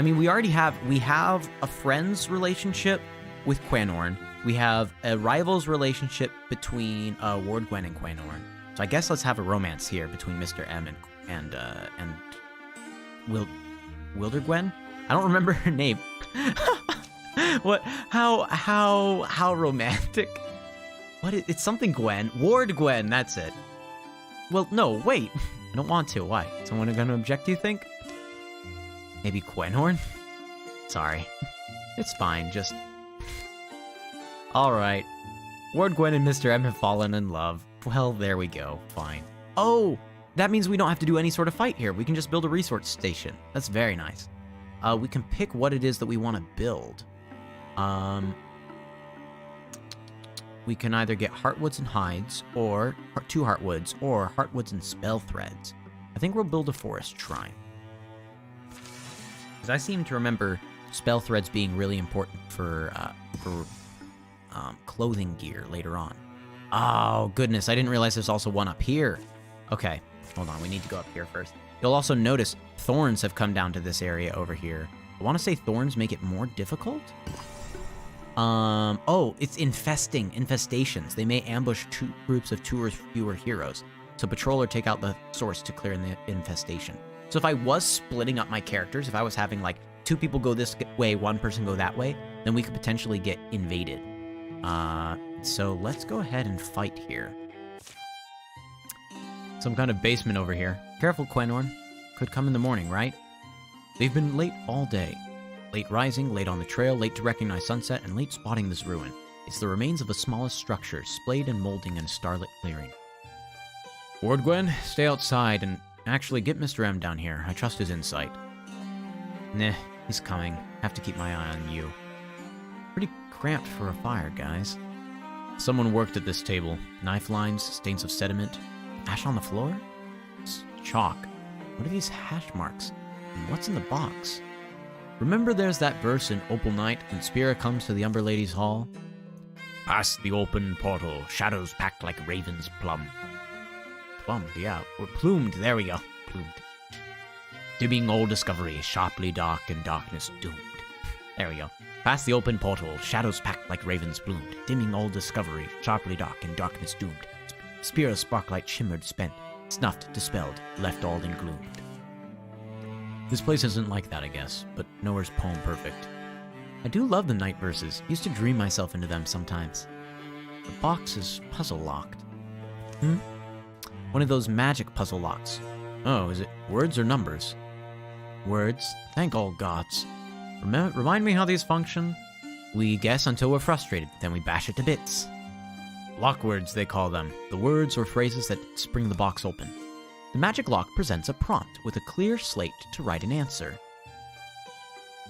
mean, we have a friend's relationship with Quanorn. We have a rival's relationship between Ward Gwen and Quanorn. So I guess let's have a romance here between Mr. M and Wildergwen? I don't remember her name. What? How romantic? It's something Gwen. Ward Gwen, that's it. Well, no, wait. I don't want to. Why? Someone gonna object, you think? Maybe Quenhorn? Sorry. It's fine, just... Alright. Ward Gwen and Mr. M have fallen in love. Well, there we go. Fine. Oh! That means we don't have to do any sort of fight here. We can just build a resource station. That's very nice. We can pick what it is that we want to build. We can either get heartwoods and hides, or 2 heartwoods, or heartwoods and spell threads. I think we'll build a forest shrine. Because I seem to remember spell threads being really important for clothing gear later on. Oh, goodness, I didn't realize there's also one up here. Okay, hold on, we need to go up here first. You'll also notice thorns have come down to this area over here. I want to say thorns make it more difficult? Oh, it's infestations. They may ambush groups of 2 or fewer heroes. So patrol or take out the source to clear the infestation. So if I was splitting up my characters, if I was having like 2 people go this way, 1 person go that way, then we could potentially get invaded. So let's go ahead and fight here. Some kind of basement over here. Careful, Quenorn. Could come in the morning, right? They've been late all day. Late rising, late on the trail, late to recognize sunset, and late spotting this ruin. It's the remains of the smallest structure, splayed and molding in a starlit clearing. Ward Gwen, stay outside and actually get Mr. M down here. I trust his insight. Nah, he's coming. Have to keep my eye on you. Pretty cramped for a fire, guys. Someone worked at this table. Knife lines, stains of sediment. Ash on the floor? It's chalk. What are these hash marks? And what's in the box? Remember there's that verse in Opal Night when Spira comes to the Umber Lady's Hall? Past the open portal, shadows packed like raven's plum. Plumed, yeah. Or plumed, there we go. Plumed. Dimming all discovery, sharply dark and darkness doomed. There we go. Past the open portal, shadows packed like ravens bloomed. Dimming all discovery, sharply dark and darkness doomed. Spira's sparklight shimmered, spent, snuffed, dispelled, left all in gloom. This place isn't like that, I guess, but nowhere's poem perfect. I do love the night verses. Used to dream myself into them sometimes. The box is puzzle locked. One of those magic puzzle locks. Oh, is it words or numbers? Words. Thank all gods. Remind me how these function? We guess until we're frustrated, then we bash it to bits. Lock words, they call them. The words or phrases that spring the box open. The magic lock presents a prompt with a clear slate to write an answer.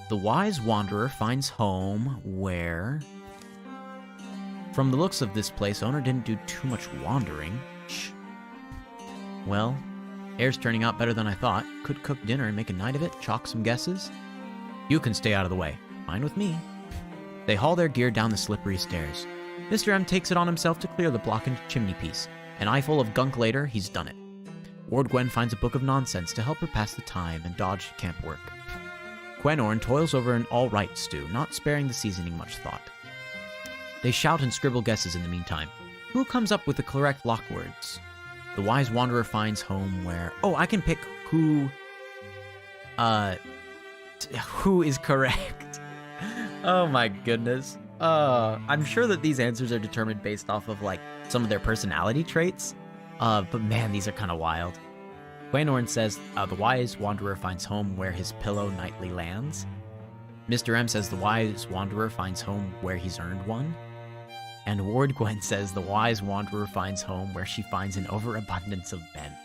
The wise wanderer finds home where... From the looks of this place, owner didn't do too much wandering. Shh. Well, air's turning out better than I thought. Could cook dinner and make a night of it, chalk some guesses. You can stay out of the way. Fine with me. They haul their gear down the slippery stairs. Mr. M takes it on himself to clear the blockened chimney piece. An eyeful of gunk later, he's done it. Ward Gwen finds a book of nonsense to help her pass the time and dodge camp work. Gwenorn toils over an all-right stew, not sparing the seasoning much thought. They shout and scribble guesses in the meantime. Who comes up with the correct lock words? The wise wanderer finds home where... Oh, I can pick who is correct. Oh my goodness. I'm sure that these answers are determined based off of, like, some of their personality traits. But man, these are kind of wild. Gwenorn says, the wise wanderer finds home where his pillow nightly lands. Mr. M says the wise wanderer finds home where he's earned one. And Ward Gwen says the wise wanderer finds home where she finds an overabundance of men.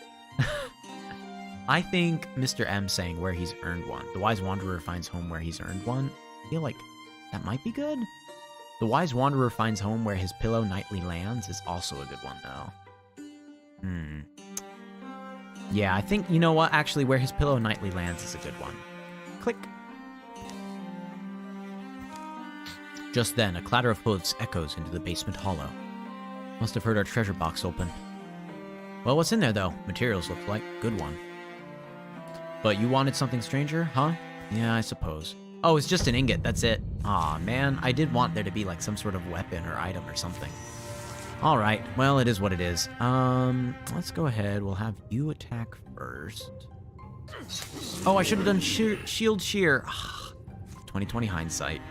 I think Mr. M saying where he's earned one. The wise wanderer finds home where he's earned one. I feel like that might be good. The wise wanderer finds home where his pillow nightly lands is also a good one, though. Yeah, I think, you know what? Actually, where his pillow nightly lands is a good one. Click. Just then, a clatter of hooves echoes into the basement hollow. Must have heard our treasure box open. Well, what's in there, though? Materials look like. Good one. But you wanted something stranger, huh? Yeah, I suppose. Oh, it's just an ingot, that's it. Aw, man, I did want there to be, like, some sort of weapon or item or something. Alright, well, it is what it is. Let's go ahead. We'll have you attack first. Oh, I should have done shield shear. 2020 hindsight.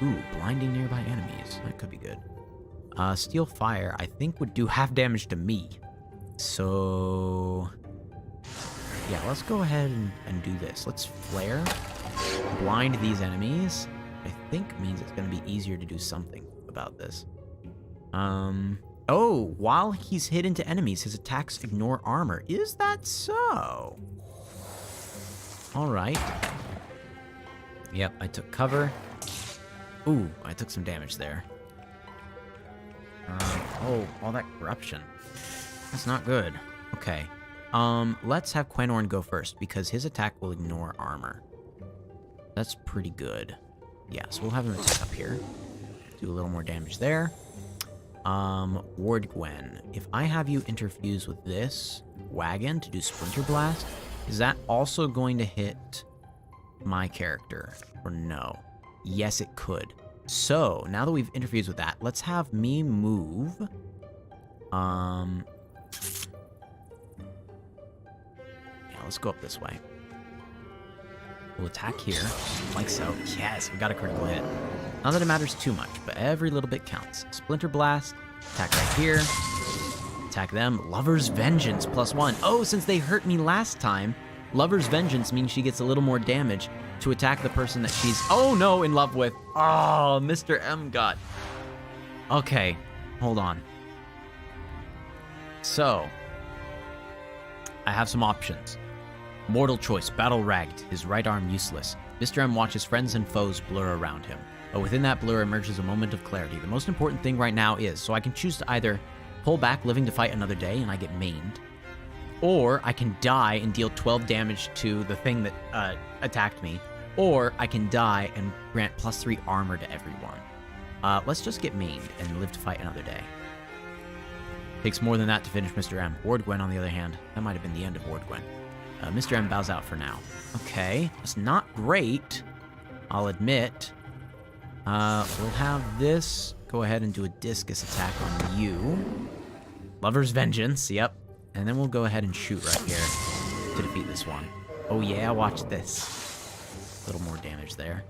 Ooh, blinding nearby enemies. That could be good. Steel fire, I think, would do half damage to me. So... yeah, let's go ahead and do this. Let's flare. Blind these enemies. I think means it's going to be easier to do something about this. Oh, while he's hit into enemies, his attacks ignore armor. Is that so? Alright. Yep, I took cover. Ooh, I took some damage there. Oh, all that corruption. That's not good. Okay. Let's have Gwenorn go first, because his attack will ignore armor. That's pretty good. Yeah, so we'll have him attack up here. Do a little more damage there. Ward Gwen, if I have you interfuse with this wagon to do Splinter Blast, is that also going to hit my character, or no? Yes, it could. So, now that we've interfused with that, let's have me move. Yeah, let's go up this way. We'll attack here, like so. Yes, we got a critical hit. Not that it matters too much, but every little bit counts. Splinter Blast, attack right here. Attack them. Lover's Vengeance, +1. Oh, since they hurt me last time, Lover's Vengeance means she gets a little more damage to attack the person that she's, oh no, in love with. Oh, Mr. M got. Okay, hold on. So, I have some options. Mortal choice, battle ragged, his right arm useless. Mr. M watches friends and foes blur around him. But within that blur emerges a moment of clarity. The most important thing right now is, so I can choose to either pull back, living to fight another day, and I get maimed, or I can die and deal 12 damage to the thing that attacked me, or I can die and grant +3 armor to everyone. Let's just get maimed and live to fight another day. Takes more than that to finish Mr. M. Ward Gwen, on the other hand, that might have been the end of Ward Gwen. Mr. M bows out for now. Okay, it's not great, I'll admit. We'll have this go ahead and do a discus attack on you. Lover's Vengeance, yep. And then we'll go ahead and shoot right here to defeat this one. Oh yeah, watch this. A little more damage there.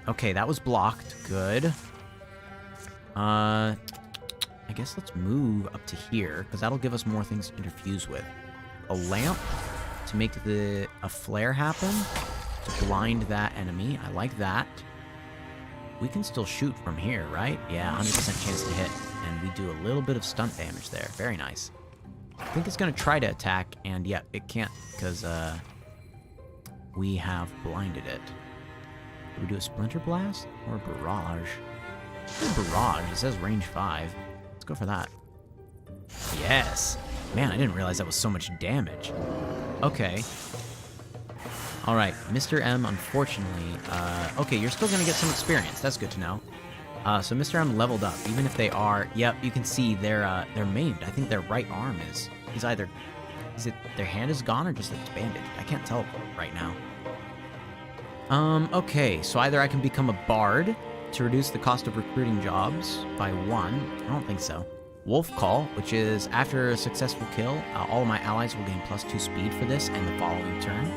Okay, that was blocked. Good. I guess let's move up to here, because that'll give us more things to interfuse with. A lamp to make a flare happen, to blind that enemy. I like that. We can still shoot from here, right? Yeah, 100% chance to hit. And we do a little bit of stunt damage there. Very nice. I think it's going to try to attack, and yeah, it can't, because we have blinded it. Do we do a Splinter Blast or a Barrage? Barrage. It says range 5. Let's go for that. Yes. Man, I didn't realize that was so much damage. Okay. Alright, Mr. M, unfortunately... okay, you're still going to get some experience. That's good to know. So Mr. M leveled up, even if they are. Yep, you can see they're maimed. I think their right arm is either their hand is gone or just it's bandaged. I can't tell right now. Okay, so either I can become a bard to reduce the cost of recruiting jobs by 1. I don't think so. Wolf Call, which is after a successful kill, all of my allies will gain +2 speed for this and the following turn.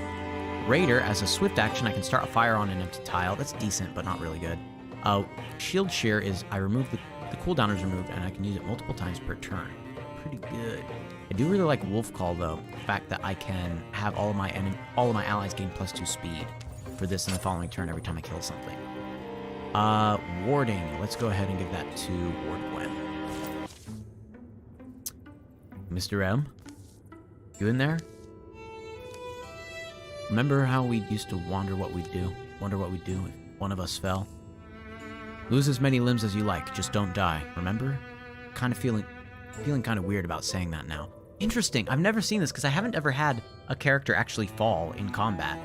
Raider, as a swift action, I can start a fire on an empty tile. That's decent, but not really good. Shield Shear is I remove the cooldown is removed, and I can use it multiple times per turn. Pretty good. I do really like Wolf Call, though. The fact that I can have all of my allies gain +2 speed for this in the following turn every time I kill something. Warding. Let's go ahead and give that to Ward Gwen. Mr. M, you in there? Remember how we used to wonder what we'd do if one of us fell? Lose as many limbs as you like, just don't die, remember? Kind of feeling kind of weird about saying that now. Interesting, I've never seen this because I haven't ever had a character actually fall in combat.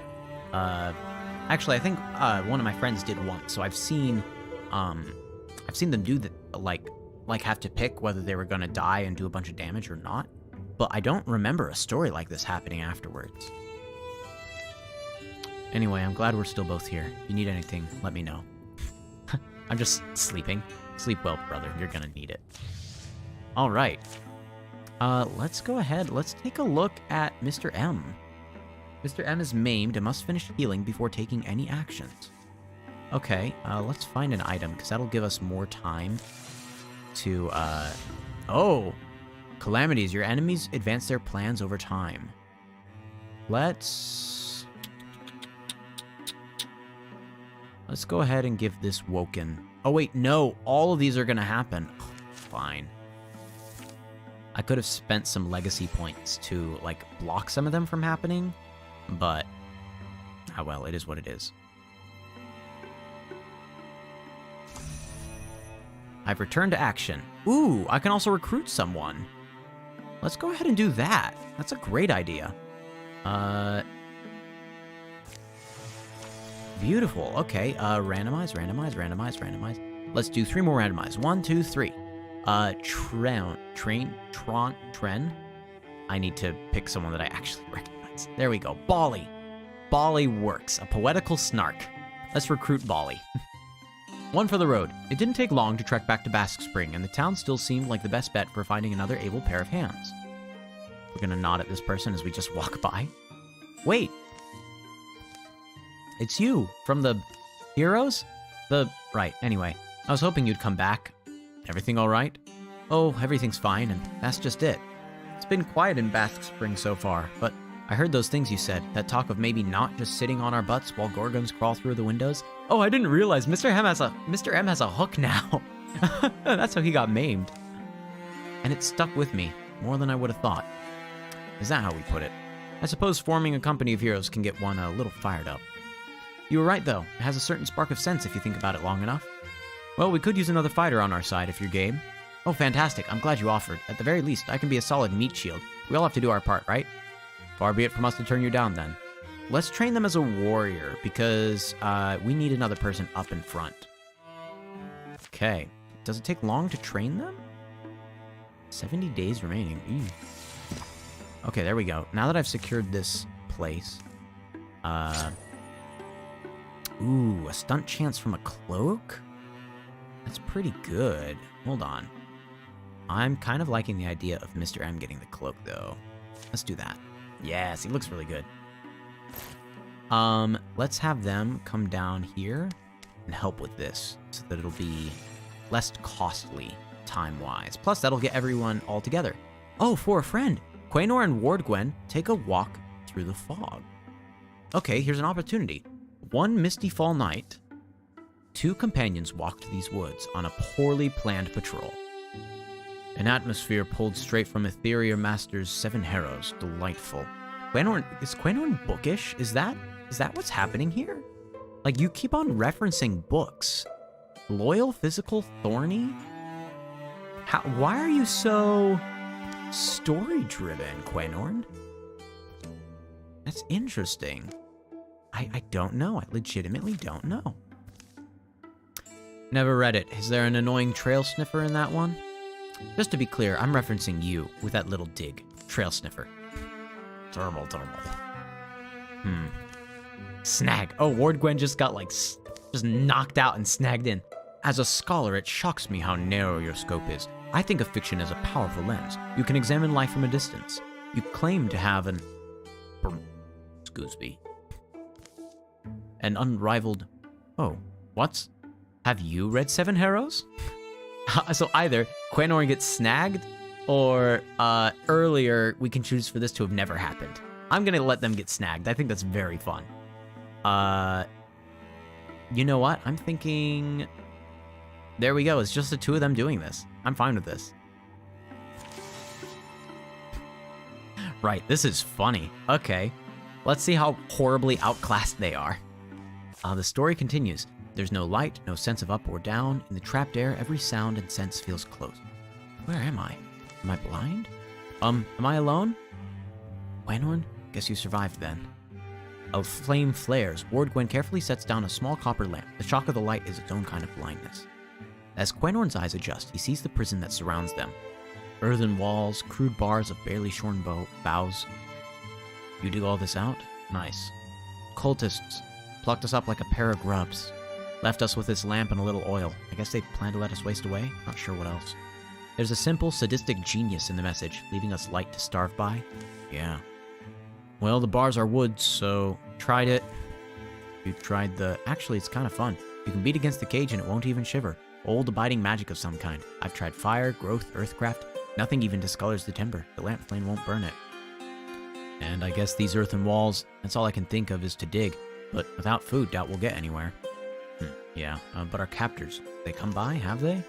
Actually, I think one of my friends did once, so I've seen them do that, like have to pick whether they were gonna die and do a bunch of damage or not. But I don't remember a story like this happening afterwards. Anyway, I'm glad we're still both here. If you need anything, let me know. I'm just sleeping. Sleep well, brother. You're gonna need it. All right. Let's go ahead. Let's take a look at Mr. M. Mr. M is maimed and must finish healing before taking any actions. Okay, let's find an item, because that'll give us more time to, Oh! Calamities. Your enemies advance their plans over time. Let's go ahead and give this Woken. Oh, wait, no. All of these are going to happen. Oh, fine. I could have spent some legacy points to, like, block some of them from happening, but, ah, well, it is what it is. I've returned to action. Ooh, I can also recruit someone. Let's go ahead and do that. That's a great idea. Beautiful. Okay, randomize. Let's do 3 more randomize. 1, 2, 3. Tren. I need to pick someone that I actually recognize. There we go. Bali. Bali works. A poetical snark. Let's recruit Bali. 1 for the road. It didn't take long to trek back to Bask Spring, and the town still seemed like the best bet for finding another able pair of hands. We're gonna nod at this person as we just walk by. Wait! It's you, from the Heroes? Right, anyway. I was hoping you'd come back. Everything alright? Oh, everything's fine, and that's just it. It's been quiet in Bask Spring so far, but I heard those things you said, that talk of maybe not just sitting on our butts while Gorgons crawl through the windows. Oh, I didn't realize Mr. M has a hook now. That's how he got maimed. And it stuck with me, more than I would have thought. Is that how we put it? I suppose forming a company of heroes can get one a little fired up. You were right, though. It has a certain spark of sense if you think about it long enough. Well, we could use another fighter on our side if you're game. Oh, fantastic. I'm glad you offered. At the very least, I can be a solid meat shield. We all have to do our part, right? Far be it from us to turn you down, then. Let's train them as a warrior, because we need another person up in front. Okay. Does it take long to train them? 70 days remaining. Ew. Okay, there we go. Now that I've secured this place... Ooh, a stunt chance from a cloak? That's pretty good. Hold on. I'm kind of liking the idea of Mr. M getting the cloak, though. Let's do that. Yes, he looks really good. Let's have them come down here and help with this so that it'll be less costly time-wise. Plus, that'll get everyone all together. Oh, for a friend. Quaynor and Ward Gwen take a walk through the fog. Okay, here's an opportunity. One misty fall night, 2 companions walked these woods on a poorly planned patrol. An atmosphere pulled straight from Ethereal Master's 7 Harrows. Delightful. Is Quaynor bookish? Is that what's happening here? Like, you keep on referencing books. Loyal, physical, thorny? Why are you so story-driven, Quaynor? That's interesting. I don't know. I legitimately don't know. Never read it. Is there an annoying trail sniffer in that one? Just to be clear, I'm referencing you with that little dig. Trail sniffer. Thermal. Snag. Oh, Ward Gwen just got, like, just knocked out and snagged in. As a scholar, it shocks me how narrow your scope is. I think of fiction as a powerful lens. You can examine life from a distance. You claim to have an... Excuse me. An unrivaled... Oh, what? Have you read Seven Harrows? So either Quanorn gets snagged, or earlier we can choose for this to have never happened. I'm gonna let them get snagged. I think that's very fun. You know what? I'm thinking... There we go. It's just the two of them doing this. I'm fine with this. Right, this is funny. Okay. Let's see how horribly outclassed they are. The story continues. There's no light, no sense of up or down. In the trapped air, every sound and sense feels close. Where am I? Am I blind? Am I alone? Quanorn? Guess you survived then. A flame flares. Ward Gwen carefully sets down a small copper lamp. The shock of the light is its own kind of blindness. As Quanorn's eyes adjust, he sees the prison that surrounds them. Earthen walls, crude bars of barely shorn boughs. You dig all this out? Nice. Cultists plucked us up like a pair of grubs. Left us with this lamp and a little oil. I guess they plan to let us waste away? Not sure what else. There's a simple, sadistic genius in the message, leaving us light to starve by. Yeah. Well, the bars are wood, so tried it. You tried the... Actually, it's kind of fun. You can beat against the cage and it won't even shiver. Old abiding magic of some kind. I've tried fire, growth, earthcraft. Nothing even discolors the timber. The lamp flame won't burn it. And I guess these earthen walls, that's all I can think of is to dig. But without food, doubt we'll get anywhere. Yeah, but our captors, they come by, have they?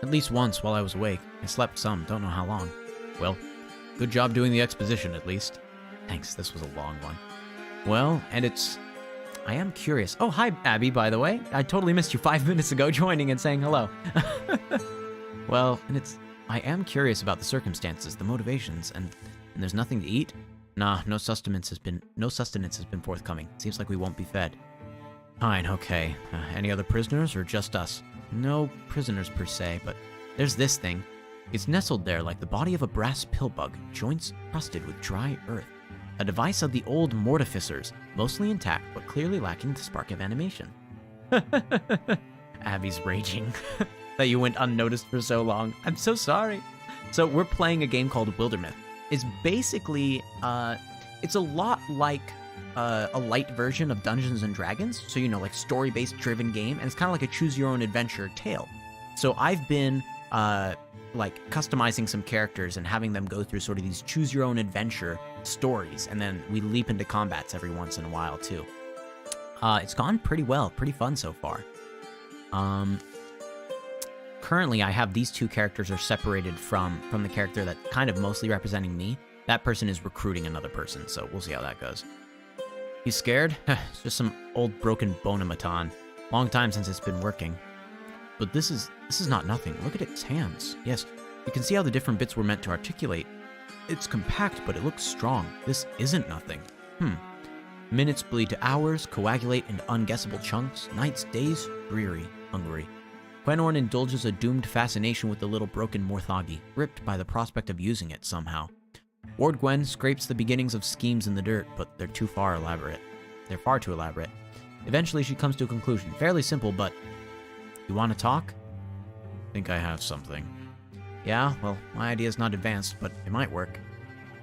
At least once while I was awake. I slept some, don't know how long. Well, good job doing the exposition, at least. Thanks, this was a long one. Well, and it's... I am curious. Oh, hi, Abby, by the way. I totally missed you 5 minutes ago joining and saying hello. Well, and it's... I am curious about the circumstances, the motivations, and there's nothing to eat? Nah, no sustenance has been forthcoming. Seems like we won't be fed. Fine, okay. Any other prisoners, or just us? No prisoners per se, but there's this thing. It's nestled there like the body of a brass pillbug, joints crusted with dry earth. A device of the old mortificers, mostly intact, but clearly lacking the spark of animation. Abby's raging that you went unnoticed for so long. I'm so sorry. So we're playing a game called Wildermyth. It's basically, it's a lot like a light version of Dungeons and Dragons. So, you know, like story-based driven game, and it's kind of like a choose-your-own-adventure tale. So I've been, like, customizing some characters and having them go through sort of these choose-your-own-adventure stories, and then we leap into combats every once in a while, too. It's gone pretty well, pretty fun so far. Currently, I have these two characters are separated from the character that's kind of mostly representing me. That person is recruiting another person, so we'll see how that goes. You scared? It's just some old broken bonematon. Long time since it's been working. But this is not nothing. Look at its hands. Yes, you can see how the different bits were meant to articulate. It's compact, but it looks strong. This isn't nothing. Minutes bleed to hours, coagulate into unguessable chunks. Nights, days, dreary, hungry. Quanorn indulges a doomed fascination with the little broken Morthagi, gripped by the prospect of using it somehow. Ward Gwen scrapes the beginnings of schemes in the dirt, but they're far too elaborate. Eventually she comes to a conclusion. Fairly simple, but... You want to talk? Think I have something. Yeah, well, my idea's not advanced, but it might work.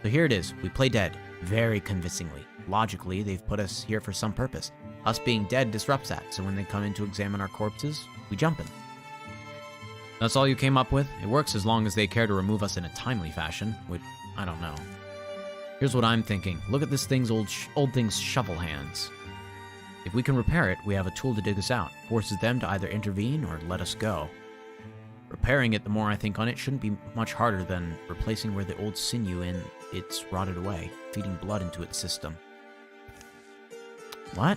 So here it is. We play dead. Very convincingly. Logically, they've put us here for some purpose. Us being dead disrupts that, so when they come in to examine our corpses, we jump in. That's all you came up with? It works as long as they care to remove us in a timely fashion, which, I don't know. Here's what I'm thinking. Look at this thing's old thing's shovel hands. If we can repair it, we have a tool to dig us out. Forces them to either intervene or let us go. Repairing it, the more I think on it, shouldn't be much harder than replacing where the old sinew in it's rotted away, feeding blood into its system. What?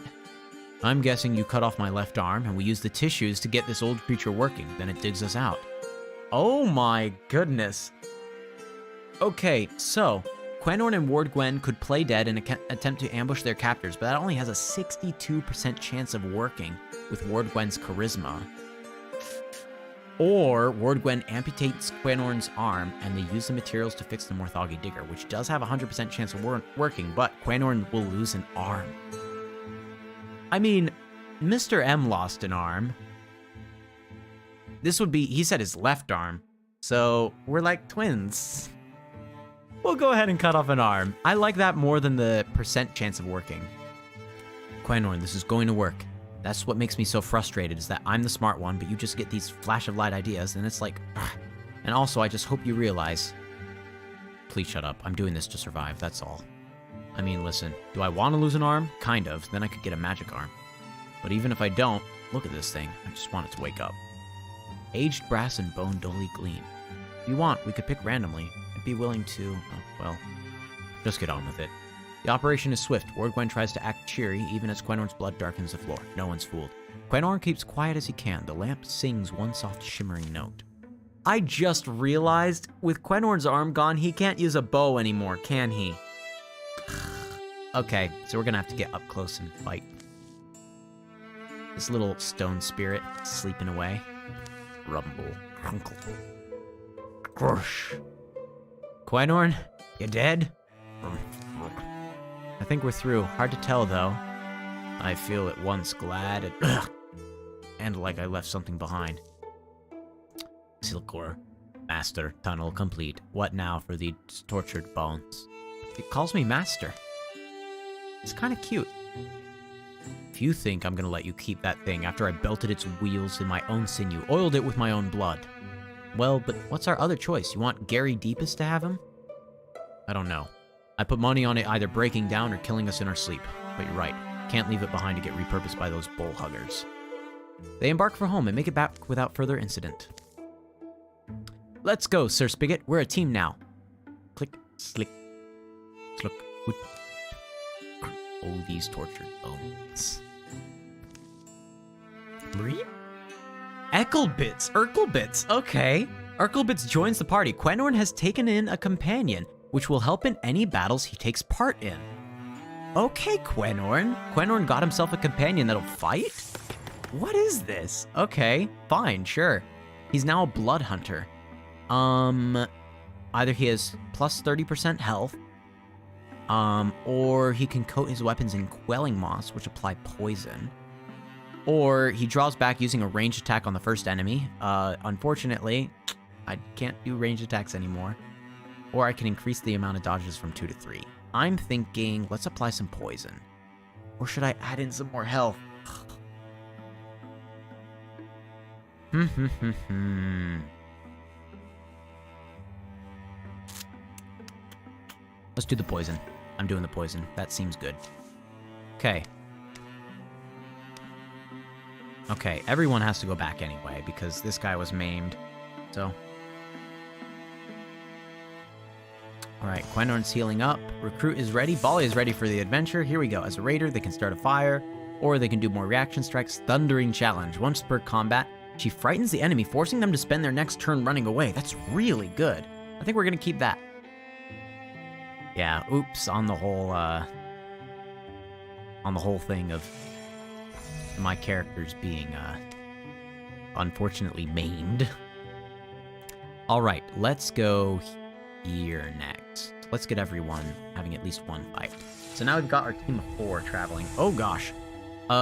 I'm guessing you cut off my left arm, and we use the tissues to get this old creature working, then it digs us out. Oh my goodness. Okay, so, Quanorn and Ward Gwen could play dead and attempt to ambush their captors, but that only has a 62% chance of working with Ward Gwen's charisma. Or Ward Gwen amputates Quanorn's arm, and they use the materials to fix the Morthagi Digger, which does have a 100% chance of working, but Quanorn will lose an arm. I mean, Mr. M lost an arm. This would be, he said his left arm, so we're like twins. We'll go ahead and cut off an arm. I like that more than the percent chance of working. Quanorn, this is going to work. That's what makes me so frustrated, is that I'm the smart one, but you just get these flash of light ideas, and it's like, ugh. And also, I just hope you realize, please shut up. I'm doing this to survive, that's all. I mean, listen, do I want to lose an arm? Kind of, then I could get a magic arm. But even if I don't, look at this thing. I just want it to wake up. Aged brass and bone dully gleam. If you want, we could pick randomly. I'd be willing to, well, just get on with it. The operation is swift. Ward Gwen tries to act cheery, even as Quanorn's blood darkens the floor. No one's fooled. Quanorn keeps quiet as he can. The lamp sings one soft shimmering note. I just realized, with Quanorn's arm gone, he can't use a bow anymore, can he? Okay, so we're gonna have to get up close and fight. This little stone spirit sleeping away. Rumble. Crunkle. Crush. Quanorn, you dead? I think we're through. Hard to tell, though. I feel at once glad and like I left something behind. Silcor. Master. Tunnel complete. What now for these tortured bones? It calls me Master. It's kind of cute. If you think I'm gonna let you keep that thing after I belted its wheels in my own sinew, oiled it with my own blood. Well, but what's our other choice? You want Gary Deepest to have him? I don't know. I put money on it either breaking down or killing us in our sleep. But you're right. Can't leave it behind to get repurposed by those bull huggers. They embark for home and make it back without further incident. Let's go, Sir Spigot. We're a team now. Click, slick, sluck, whoop. Oh, these tortured bones. Breep? Urkelbits, okay. Urkelbits joins the party. Quanorn has taken in a companion, which will help in any battles he takes part in. Okay, Quanorn. Quanorn got himself a companion that'll fight? What is this? Okay, fine, sure. He's now a blood hunter. Either he has plus 30% health, or he can coat his weapons in quelling moss, which apply poison. Or he draws back using a ranged attack on the first enemy. Unfortunately, I can't do ranged attacks anymore. Or I can increase the amount of dodges from 2 to 3. I'm thinking, let's apply some poison. Or should I add in some more health? Let's do the poison. I'm doing the poison. That seems good. Okay. Okay, everyone has to go back anyway, because this guy was maimed. So. Alright, Quanorn's healing up. Recruit is ready. Bali is ready for the adventure. Here we go. As a raider, they can start a fire, or they can do more reaction strikes. Thundering challenge. Once per combat, she frightens the enemy, forcing them to spend their next turn running away. That's really good. I think we're gonna keep that. Yeah, oops, on the whole thing of my characters being, unfortunately maimed. Alright, let's go here next. Let's get everyone having at least one fight. So now we've got our team of 4 traveling. Oh gosh. Do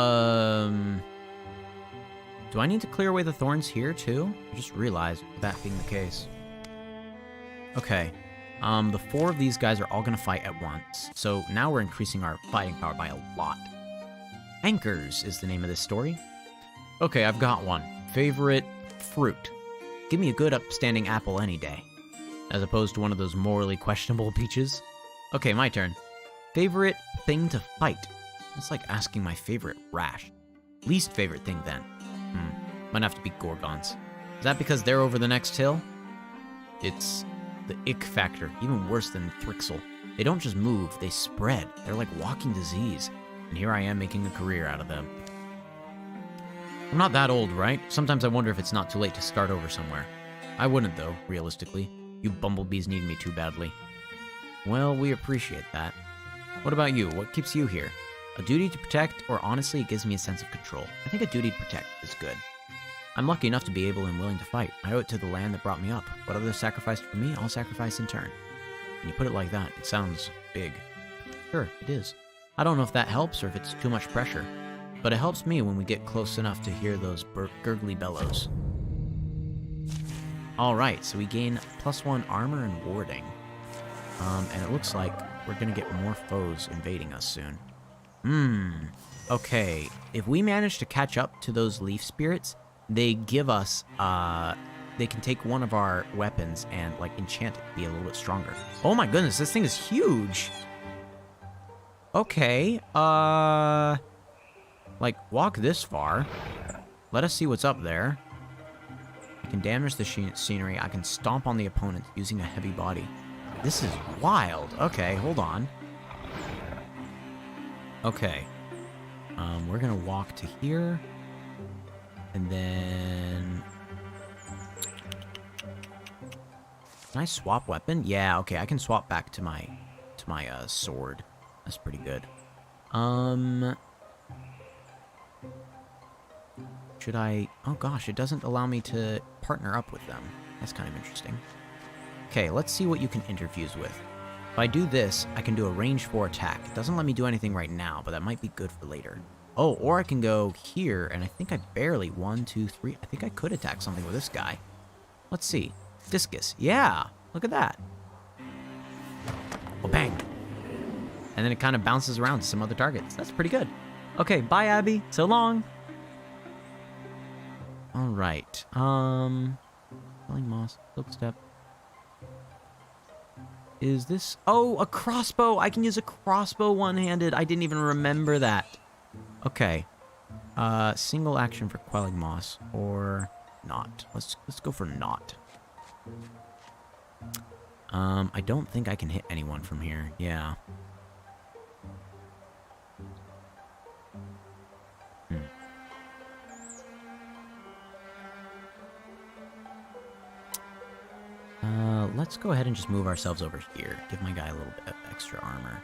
I need to clear away the thorns here too? I just realized that being the case. Okay. The 4 of these guys are all gonna fight at once. So now we're increasing our fighting power by a lot. Anchors is the name of this story. Okay, I've got one. Favorite fruit. Give me a good upstanding apple any day. As opposed to one of those morally questionable peaches. Okay, my turn. Favorite thing to fight. That's like asking my favorite rash. Least favorite thing then. Might have to be Gorgons. Is that because they're over the next hill? It's the ick factor, even worse than Thrixel. They don't just move, they spread. They're like walking disease. And here I am making a career out of them. I'm not that old, right? Sometimes I wonder if it's not too late to start over somewhere. I wouldn't though, realistically. You bumblebees need me too badly. Well, we appreciate that. What about you? What keeps you here? A duty to protect, or honestly, it gives me a sense of control. I think a duty to protect is good. I'm lucky enough to be able and willing to fight. I owe it to the land that brought me up. What others sacrificed for me, I'll sacrifice in turn. When you put it like that, it sounds big. Sure, it is. I don't know if that helps or if it's too much pressure, but it helps me when we get close enough to hear those gurgly bellows. Alright, so we gain +1 armor and warding. And it looks like we're gonna get more foes invading us soon. Okay. If we manage to catch up to those leaf spirits, they give us, they can take one of our weapons and, like, enchant it to be a little bit stronger. Oh my goodness, this thing is huge! Okay, like, walk this far. Let us see what's up there. I can damage the scenery. I can stomp on the opponent using a heavy body. This is wild. Okay, hold on. Okay. We're gonna walk to here. And then... Can I swap weapon? Yeah, okay, I can swap back to my sword. That's pretty good. Should I... Oh gosh, it doesn't allow me to partner up with them. That's kind of interesting. Okay, let's see what you can interfuse with. If I do this, I can do a range 4 attack. It doesn't let me do anything right now, but that might be good for later. Oh, or I can go here, and I think I barely... 1, 2, 3... I think I could attack something with this guy. Let's see. Discus. Yeah! Look at that. Oh, bang! And then it kind of bounces around to some other targets. That's pretty good. Okay, bye, Abby. So long! Alright. Killing moss. Silk step. Is this... Oh, a crossbow! I can use a crossbow one-handed. I didn't even remember that. Okay. Single action for quelling moss. Or not. Let's go for not. I don't think I can hit anyone from here. Yeah. Let's go ahead and just move ourselves over here. Give my guy a little bit of extra armor.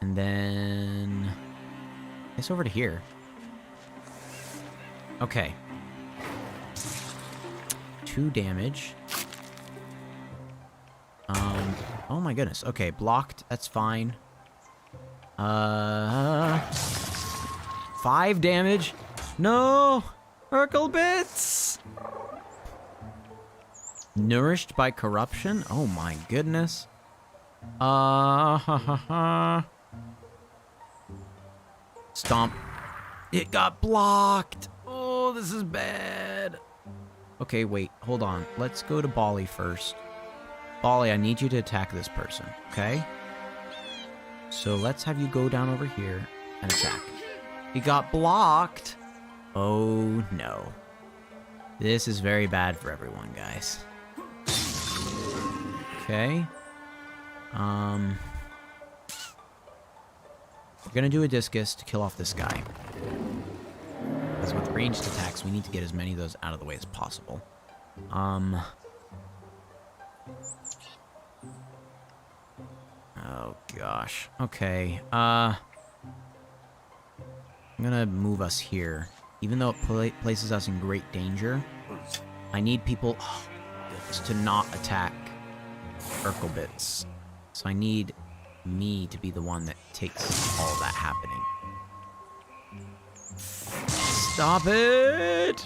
And then... I guess over to here. Okay. 2 damage. Oh my goodness. Okay, blocked. That's fine. 5 damage. No! Urkel bits! Nourished by corruption? Oh my goodness. Stomp. It got blocked! Oh, this is bad. Okay, wait. Hold on. Let's go to Bali first. Bali, I need you to attack this person, okay? So let's have you go down over here and attack. He got blocked! Oh, no. This is very bad for everyone, guys. Okay. We're gonna do a discus to kill off this guy. Because with ranged attacks, we need to get as many of those out of the way as possible. Oh, gosh. Okay, I'm gonna move us here. Even though it places us in great danger, I need people to not attack Urkel bits. So I need me to be the one that takes all that happening. Stop it!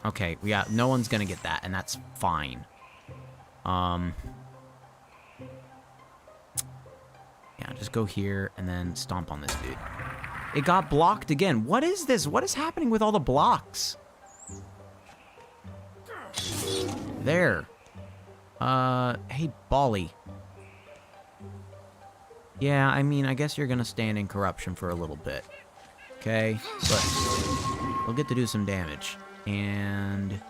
Okay, no one's gonna get that, and that's fine. Yeah, just go here and then stomp on this dude. It got blocked again. What is this? What is happening with all the blocks? There. Hey, Bali. Yeah, I mean, I guess you're gonna stand in corruption for a little bit. Okay? But we'll get to do some damage. And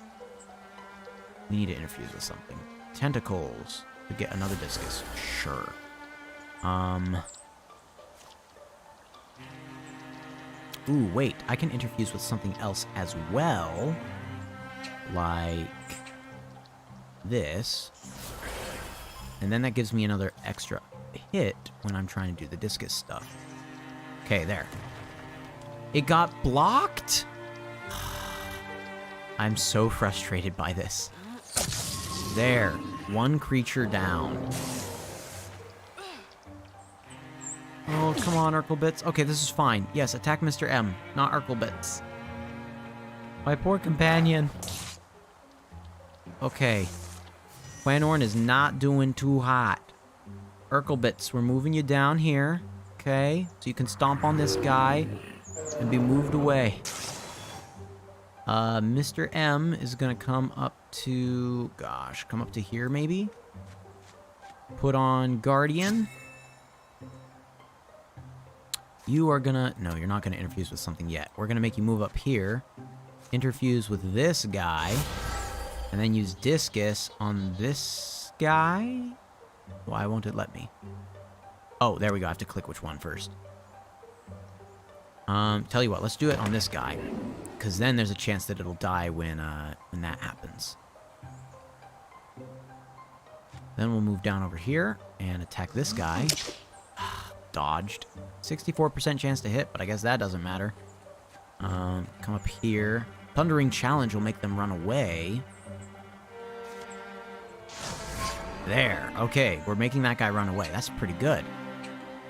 we need to interfuse with something. Tentacles. To get another discus. Sure. Ooh, wait. I can interfuse with something else as well. Like this. And then that gives me another extra hit when I'm trying to do the discus stuff. Okay, there. It got blocked? I'm so frustrated by this. There. One creature down. Oh, come on, Urkelbits. Okay, this is fine. Yes, attack Mr. M, not Urkelbits. My poor companion. Okay. Quanorn is not doing too hot. Urkelbits, we're moving you down here. Okay, so you can stomp on this guy and be moved away. Mr. M is gonna come up to... Gosh, come up to here, maybe? Put on Guardian. You are gonna... No, you're not gonna interfuse with something yet. We're gonna make you move up here. Interfuse with this guy. And then use Discus on this guy. Why won't it let me? Oh, there we go. I have to click which one first. Tell you what, let's do it on this guy. Because then there's a chance that it'll die when that happens. Then we'll move down over here and attack this guy. Dodged. 64% chance to hit, but I guess that doesn't matter. Come up here. Thundering Challenge will make them run away. There. Okay, we're making that guy run away. That's pretty good.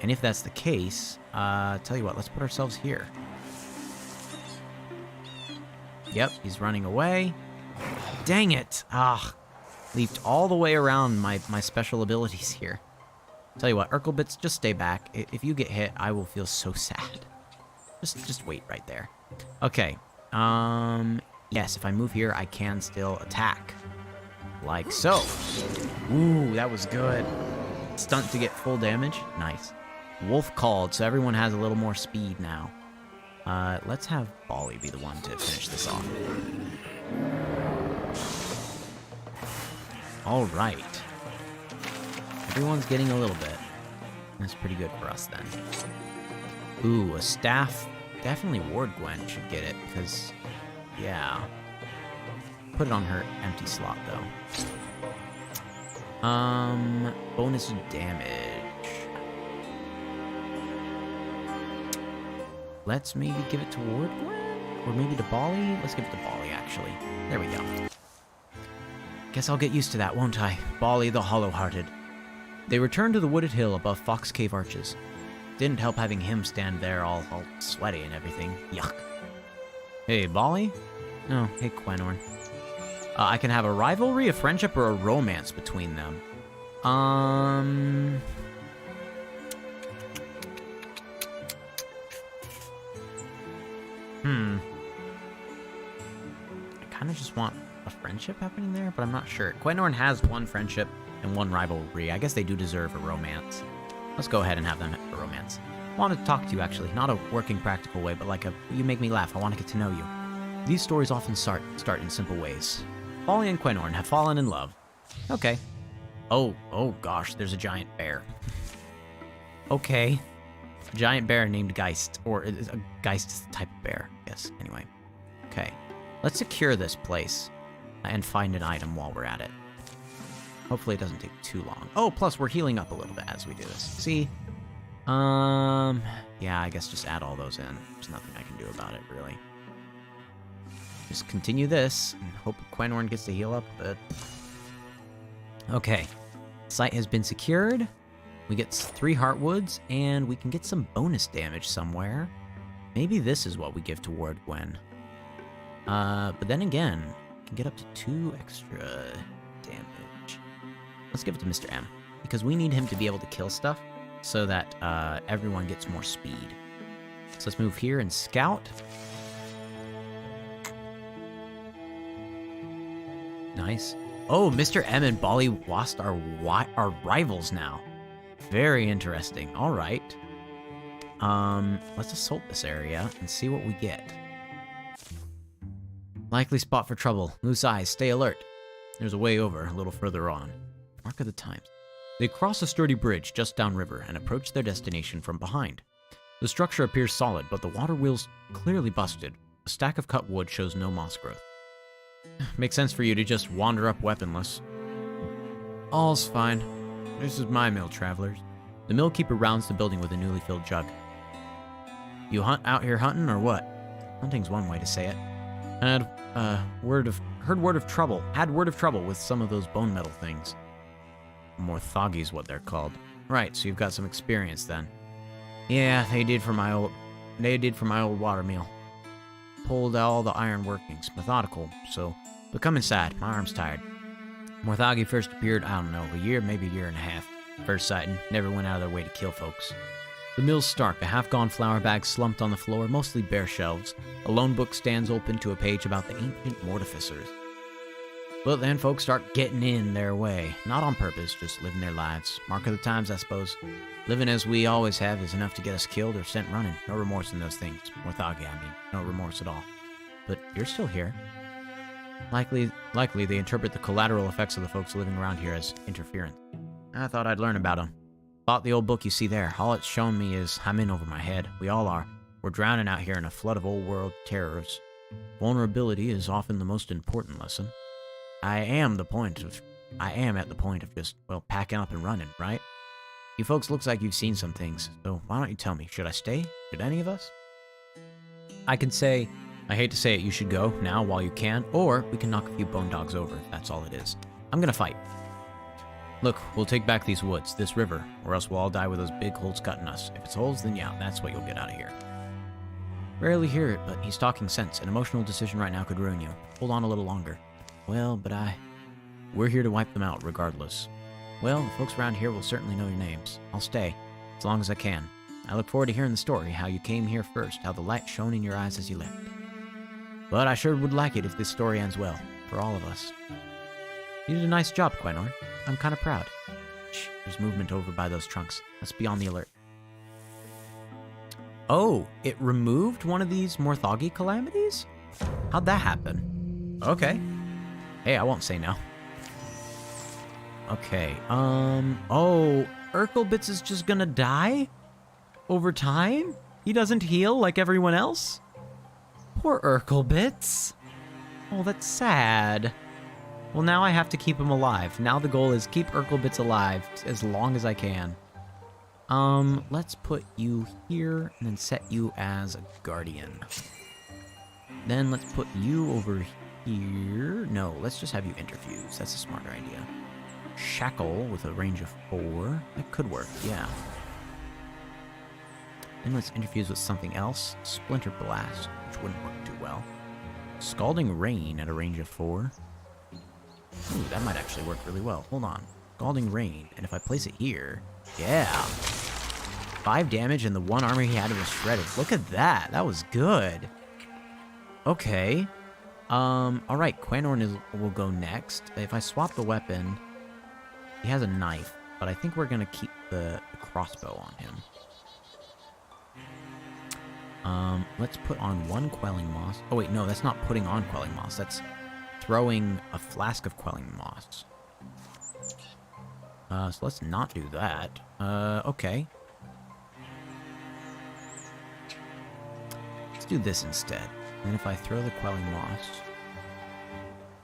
And if that's the case, tell you what, let's put ourselves here. Yep, he's running away. Dang it! Ah, leaped all the way around my special abilities here. Tell you what, Urkelbits, just stay back. If you get hit, I will feel so sad. Just wait right there. Okay. Yes, if I move here, I can still attack. Like so. Ooh, that was good. Stunt to get full damage. Nice. Wolf called, so everyone has a little more speed now. Let's have Bolly be the one to finish this off. All right. Everyone's getting a little bit. That's pretty good for us then. Ooh, a staff. Definitely Ward Gwen should get it because, yeah. Put it on her empty slot though. Bonus damage. Let's maybe give it to Ward Gwen? Or maybe to Bolly? Let's give it to Bolly, actually. There we go. Guess I'll get used to that, won't I? Bolly the Hollow-Hearted. They returned to the wooded hill above Fox Cave Arches. Didn't help having him stand there all sweaty and everything. Yuck. Hey, Bolly? Oh, hey, Quanorn. I can have a rivalry, a friendship, or a romance between them. I kind of just want a friendship happening there, but I'm not sure. Quanorn has one friendship and one rivalry. I guess they do deserve a romance. Let's go ahead and have them have a romance. I wanted to talk to you, actually. Not a working, practical way, but like a, you make me laugh. I want to get to know you. These stories often start in simple ways. Bolly and Quanorn have fallen in love. Okay. Oh gosh, there's a giant bear. Okay. A giant bear named Geist, or a Geist is the type of bear, yes, anyway. Okay. Let's secure this place and find an item while we're at it. Hopefully it doesn't take too long. Oh, plus we're healing up a little bit as we do this. See? Yeah, I guess just add all those in. There's nothing I can do about it, really. Just continue this and hope Quanorn gets to heal up a bit. Okay. Site has been secured. We get 3 Heartwoods, and we can get some bonus damage somewhere. Maybe this is what we give to Ward Gwen. But then again, we can get up to 2 extra damage. Let's give it to Mr. M, because we need him to be able to kill stuff so that everyone gets more speed. So let's move here and scout. Nice. Oh, Mr. M and Bolly Wast are rivals now. Very interesting. All right. Let's assault this area and see what we get. Likely spot for trouble. Loose eyes. Stay alert. There's a way over, a little further on. Mark of the times. They cross a sturdy bridge just downriver and approach their destination from behind. The structure appears solid, but the water wheel's clearly busted. A stack of cut wood shows no moss growth. Makes sense for you to just wander up weaponless. All's fine. This is my mill, travelers. The mill keeper rounds the building with a newly filled jug. You out here hunting or what? Hunting's one way to say it. Had word of trouble with some of those bone metal things. Morthagi's what they're called. Right, so you've got some experience then. Yeah, they did for my old water meal. Pulled all the iron workings, methodical, so but come inside, my arm's tired. Morthagi first appeared, I don't know, maybe a year and a half. First sighting, never went out of their way to kill folks. The mill's stark, a half-gone flour bag slumped on the floor, mostly bare shelves. A lone book stands open to a page about the ancient mortificers. But then folks start getting in their way. Not on purpose, just living their lives. Mark of the times, I suppose. Living as we always have is enough to get us killed or sent running. No remorse in those things. Morthagi, I mean. No remorse at all. But you're still here. Likely they interpret the collateral effects of the folks living around here as interference. I thought I'd learn about them. Thought the old book you see there. All it's shown me is I'm in over my head. We all are. We're drowning out here in a flood of old world terrors. Vulnerability is often the most important lesson. I am at the point of just, well, packing up and running, right? You folks looks like you've seen some things, so why don't you tell me? Should I stay? Should any of us? I can say, I hate to say it, you should go now while you can, or we can knock a few bone dogs over if that's all it is. I'm gonna fight. Look, we'll take back these woods, this river, or else we'll all die with those big holes cut in us. If it's holes, then yeah, that's what you'll get out of here. Rarely hear it, but he's talking sense. An emotional decision right now could ruin you. Hold on a little longer. Well, but we're here to wipe them out regardless. Well, the folks around here will certainly know your names. I'll stay, as long as I can. I look forward to hearing the story, how you came here first, how the light shone in your eyes as you left. But I sure would like it if this story ends well, for all of us. You did a nice job, Quenor. I'm kind of proud. Shh, there's movement over by those trunks. Let's be on the alert. Oh, it removed one of these Morthagi calamities? How'd that happen? Okay. Hey, I won't say no. Okay, oh, Urkelbits is just gonna die? Over time? He doesn't heal like everyone else? Poor Urkelbits. Oh, that's sad. Well, now I have to keep him alive. Now the goal is keep Urkelbits alive as long as I can. Let's put you here and then set you as a guardian. Then let's put you over here. No, let's just have you interfuse. That's a smarter idea. Shackle with a range of 4. That could work, yeah. Then let's interfuse with something else. Splinter Blast, which wouldn't work too well. Scalding Rain at a range of 4. Ooh, that might actually work really well. Hold on. Scalding Rain, and if I place it here, yeah. 5 damage and the one armor he had was shredded. Look at that. That was good. Okay. Alright, Quanorn will go next. If I swap the weapon, he has a knife, but I think we're going to keep the crossbow on him. Let's put on 1 Quelling Moss. Oh wait, no, that's not putting on Quelling Moss. That's throwing a flask of Quelling Moss. So let's not do that. Okay. Let's do this instead. And if I throw the Quelling Moss,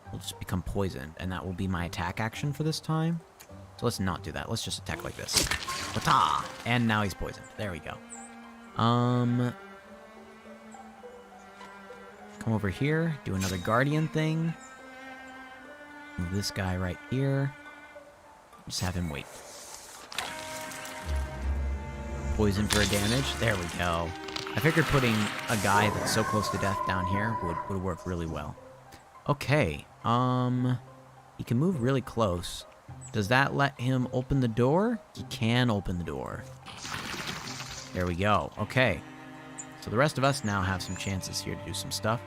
it'll just become poisoned, and that will be my attack action for this time. So let's not do that. Let's just attack like this. Ta-ta! And now he's poisoned. There we go. Come over here, do another guardian thing. Move this guy right here. Just have him wait. Poison for a damage. There we go. I figured putting a guy that's so close to death down here would work really well. Okay. He can move really close. Does that let him open the door? He can open the door. There we go. Okay. So the rest of us now have some chances here to do some stuff.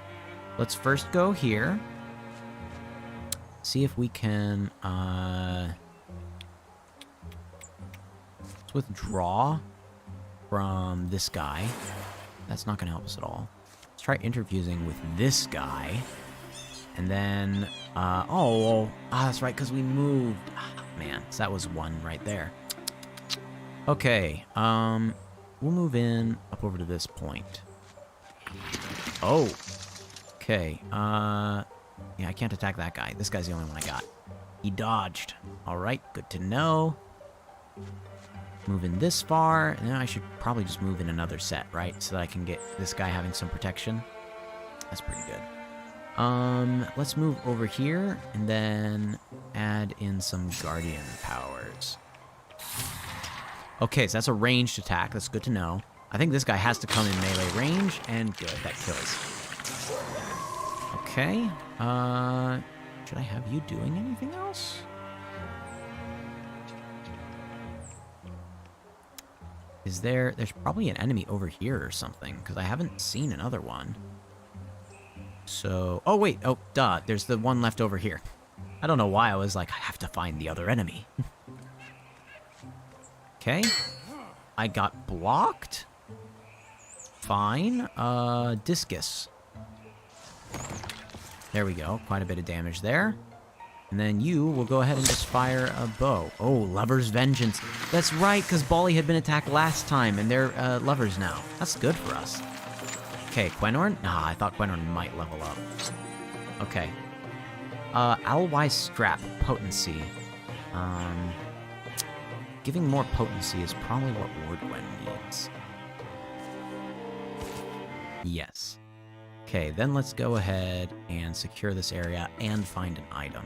Let's first go here. See if we can, let's withdraw from this guy. That's not going to help us at all. Let's try interfusing with this guy. And then, that's right, because we moved. Man, so that was 1 right there. Okay, we'll move in up over to this point. Oh, okay, yeah, I can't attack that guy. This guy's the only one I got. He dodged. All right, good to know. Move in this far, and then I should probably just move in another set, right? So that I can get this guy having some protection. That's pretty good. Let's move over here, and then add in some Guardian powers. Okay, so that's a ranged attack. That's good to know. I think this guy has to come in melee range, and good, that kills. Okay, should I have you doing anything else? There's probably an enemy over here or something, because I haven't seen another one. So, oh wait, oh, duh, there's the one left over here. I don't know why I was like, I have to find the other enemy. Okay, I got blocked. Fine, discus. There we go, quite a bit of damage there. And then you will go ahead and just fire a bow. Oh, Lover's Vengeance. That's right, because Bali had been attacked last time, and they're lovers now. That's good for us. Okay, Quenorn? Nah, I thought Quenorn might level up. Okay. Owlwise Strap, Potency. Giving more potency is probably what Wardwen needs. Yes. Okay, then let's go ahead and secure this area and find an item.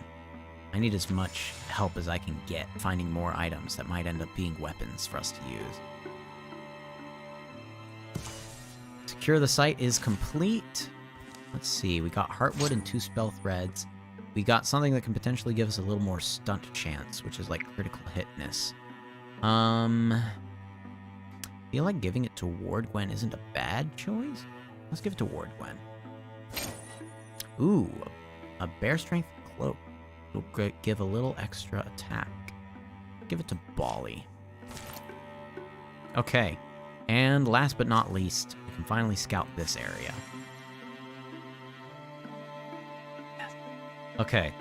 I need as much help as I can get finding more items that might end up being weapons for us to use. Secure the site is complete. Let's see, we got Heartwood and 2 spell threads. We got something that can potentially give us a little more stunt chance, which is like critical hitness. I feel like giving it to Ward Gwen isn't a bad choice. Let's give it to Ward Gwen. Ooh, a bear strength cloak. It'll give a little extra attack. Give it to Bali. Okay, and last but not least, we can finally scout this area. Okay,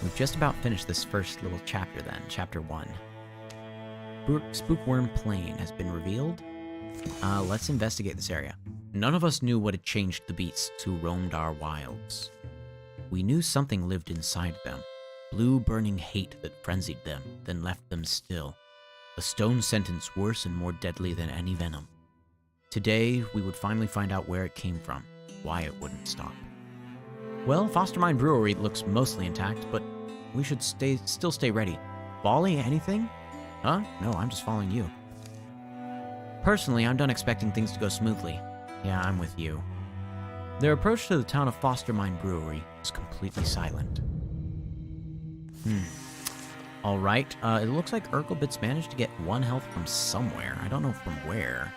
we've just about finished this first little chapter then, chapter 1. Spookworm Plain has been revealed. Let's investigate this area. None of us knew what had changed the beasts who roamed our wilds. We knew something lived inside them. Blue burning hate that frenzied them, then left them still. A stone sentence worse and more deadly than any venom. Today, we would finally find out where it came from, why it wouldn't stop. Well, Fostermine Brewery looks mostly intact, but we should still stay ready. Bali, anything? Huh? No, I'm just following you. Personally, I'm done expecting things to go smoothly. Yeah, I'm with you. Their approach to the town of Fostermine Brewery is completely silent. Alright, it looks like Urkelbitz managed to get 1 health from somewhere. I don't know from where.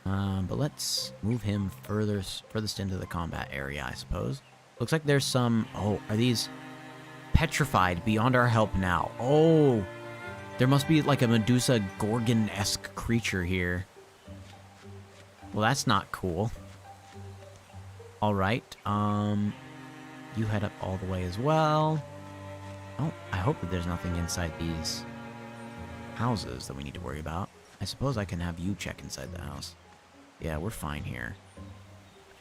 But let's move him furthest into the combat area, I suppose. Looks like there's some... Oh, are these petrified beyond our help now? Oh, there must be like a Medusa Gorgon-esque creature here. Well, that's not cool. Alright, you head up all the way as well. Oh, I hope that there's nothing inside these houses that we need to worry about. I suppose I can have you check inside the house. Yeah, we're fine here.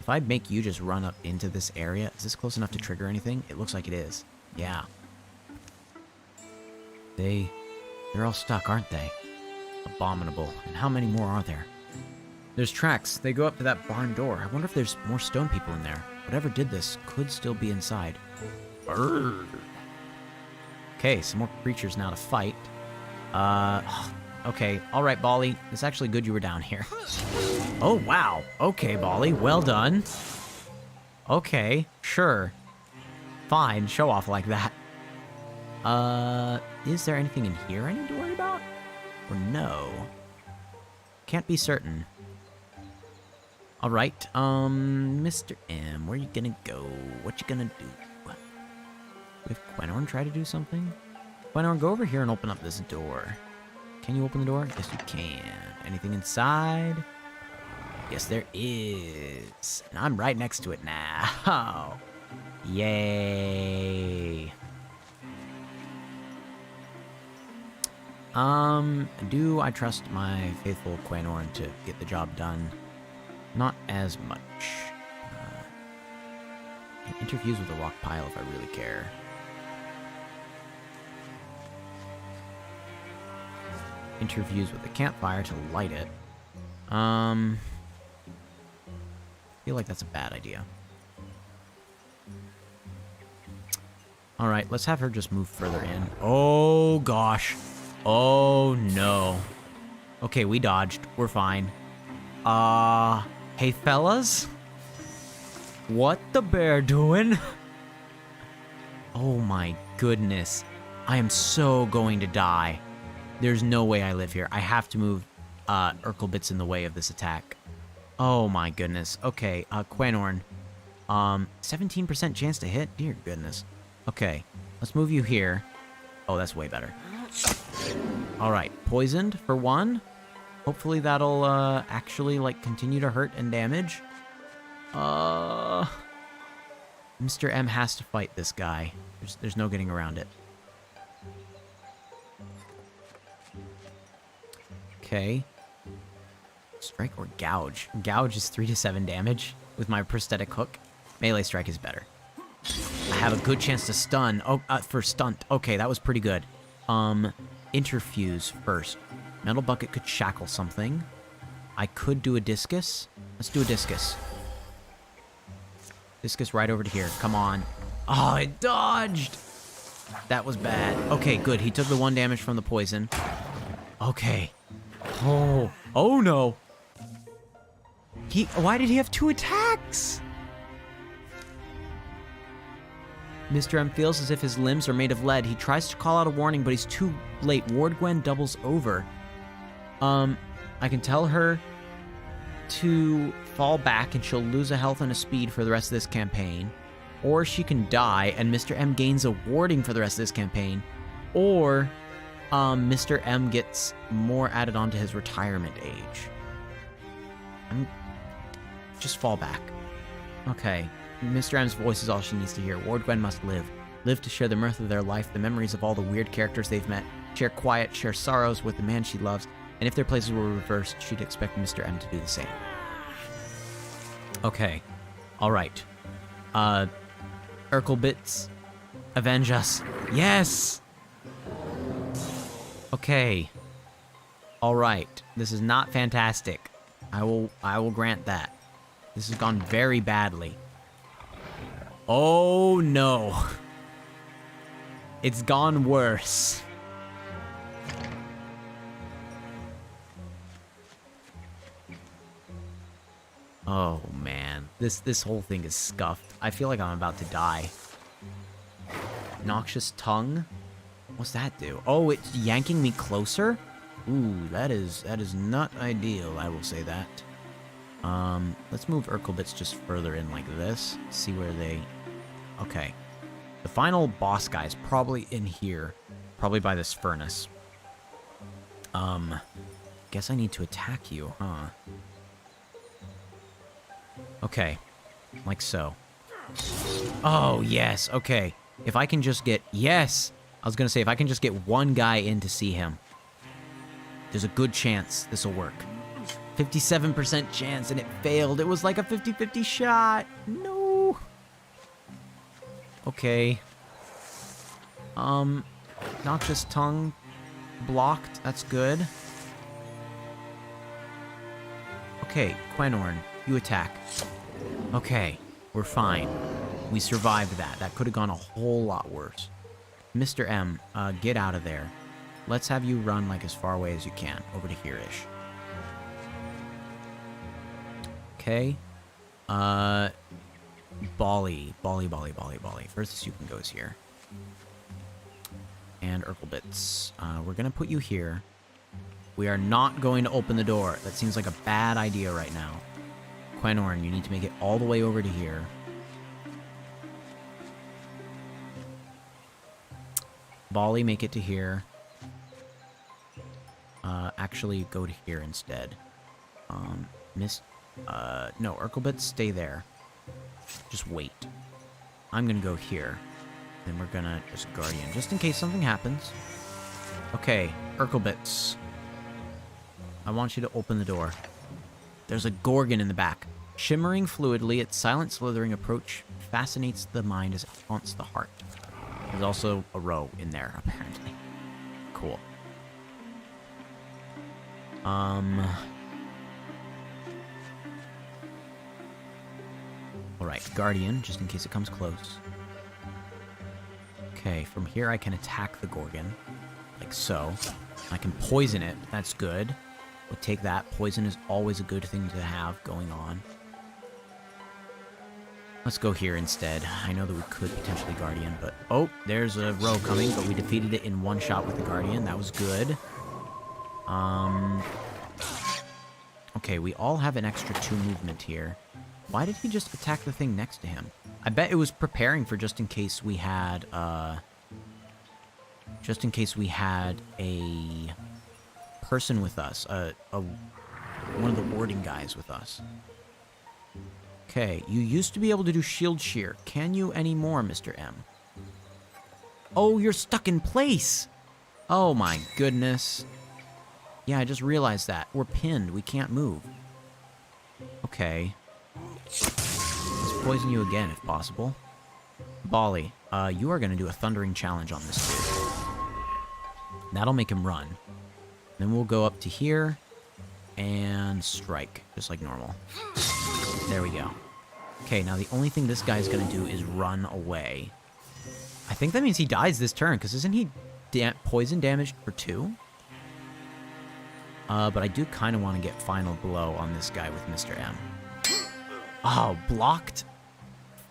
If I make you just run up into this area, is this close enough to trigger anything? It looks like it is. Yeah. They're all stuck, aren't they? Abominable. And how many more are there? There's tracks. They go up to that barn door. I wonder if there's more stone people in there. Whatever did this could still be inside. Brrr. Okay, some more creatures now to fight. Okay, alright, Bali. It's actually good you were down here. Oh, wow. Okay, Bali, well done. Okay, sure. Fine, show off like that. Is there anything in here I need to worry about? Or no? Can't be certain. Alright, Mr. M, where you gonna go? What you gonna do? If Quenorn try to do something? Quenorn, go over here and open up this door. Can you open the door? Yes, you can. Anything inside? Yes, there is. And I'm right next to it now. Yay. Do I trust my faithful Quenorn to get the job done? Not as much. Interviews with a rock pile if I really care. interviews with a campfire to light it. I feel like that's a bad idea. Alright, let's have her just move further in. Oh, gosh. Oh, no. Okay, we dodged. We're fine. Hey, fellas? What the bear doing? Oh, my goodness. I am so going to die. There's no way I live here. I have to move Urkelbits in the way of this attack. Oh, my goodness. Okay, Quenorn. 17% chance to hit? Dear goodness. Okay, let's move you here. Oh, that's way better. Alright, poisoned for 1. Hopefully that'll actually, like, continue to hurt and damage. Mr. M has to fight this guy. There's no getting around it. Okay. Strike or gouge. Gouge is 3 to 7 damage with my prosthetic hook. Melee strike is better. I have a good chance to stun. Oh, for stunt. Okay, that was pretty good. Interfuse first. Metal bucket could shackle something. I could do a discus. Let's do a discus. Discus right over to here. Come on. Oh, it dodged. That was bad. Okay, good. He took the 1 damage from the poison. Okay. Oh no. Why did he have 2 attacks? Mr. M feels as if his limbs are made of lead. He tries to call out a warning, but he's too late. Ward Gwen doubles over. I can tell her to fall back and she'll lose a health and a speed for the rest of this campaign. Or she can die and Mr. M gains a warding for the rest of this campaign. Or Mr. M gets more added on to his retirement age. Just fall back. Okay. Mr. M's voice is all she needs to hear. Ward Gwen must live. Live to share the mirth of their life, the memories of all the weird characters they've met. Share quiet, share sorrows with the man she loves. And if their places were reversed, she'd expect Mr. M to do the same. Okay. Alright. Urkelbits. Avenge us. Yes! Okay. Alright. This is not fantastic. I will grant that. This has gone very badly. Oh no. It's gone worse. Oh man. This whole thing is scuffed. I feel like I'm about to die. Noxious tongue? What's that do? Oh, it's yanking me closer? Ooh, that is not ideal, I will say that. Let's move Urkelbits just further in like this. See where they... Okay. The final boss guy is probably in here. Probably by this furnace. Guess I need to attack you, huh? Okay. Like so. Oh, yes. Okay. If I can just get... Yes! I was gonna say, if I can just get 1 guy in to see him, there's a good chance this will work. 57% chance, and it failed. It was like a 50-50 shot. No. Okay. Noxious tongue blocked. That's good. Okay, Quenorn, you attack. Okay, we're fine. We survived that. That could have gone a whole lot worse. Mr. M, get out of there. Let's have you run like as far away as you can, over to here-ish. Okay. Bally. Furthest you can go is here. And Urkelbits. We're gonna put you here. We are not going to open the door. That seems like a bad idea right now. Quenorn, you need to make it all the way over to here. Bally, make it to here. Actually, go to here instead. No, Urkelbits, stay there. Just wait. I'm gonna go here. Then we're gonna just Guardian, just in case something happens. Okay, Urkelbits. I want you to open the door. There's a Gorgon in the back. Shimmering fluidly, its silent slithering approach fascinates the mind as it haunts the heart. There's also a row in there, apparently. Cool. Alright, Guardian, just in case it comes close. Okay, from here I can attack the Gorgon. Like so. I can poison it. That's good. We'll take that. Poison is always a good thing to have going on. Let's go here instead. I know that we could potentially Guardian, but... Oh, there's a row coming, but we defeated it in one shot with the Guardian. That was good. Okay, we all have an extra 2 movement here. Why did he just attack the thing next to him? I bet it was preparing for just in case we had, just in case we had a person with us. One of the warding guys with us. Okay, you used to be able to do shield shear. Can you anymore, Mr. M? Oh, you're stuck in place! Oh my goodness. Yeah, I just realized that. We're pinned. We can't move. Okay. Let's poison you again, if possible. Bali, you are going to do a thundering challenge on this dude. That'll make him run. Then we'll go up to here and strike, just like normal. There we go. Okay, now the only thing this guy's going to do is run away. I think that means he dies this turn, because isn't he poison damaged for 2? But I do kind of want to get final blow on this guy with Mr. M. Oh, blocked?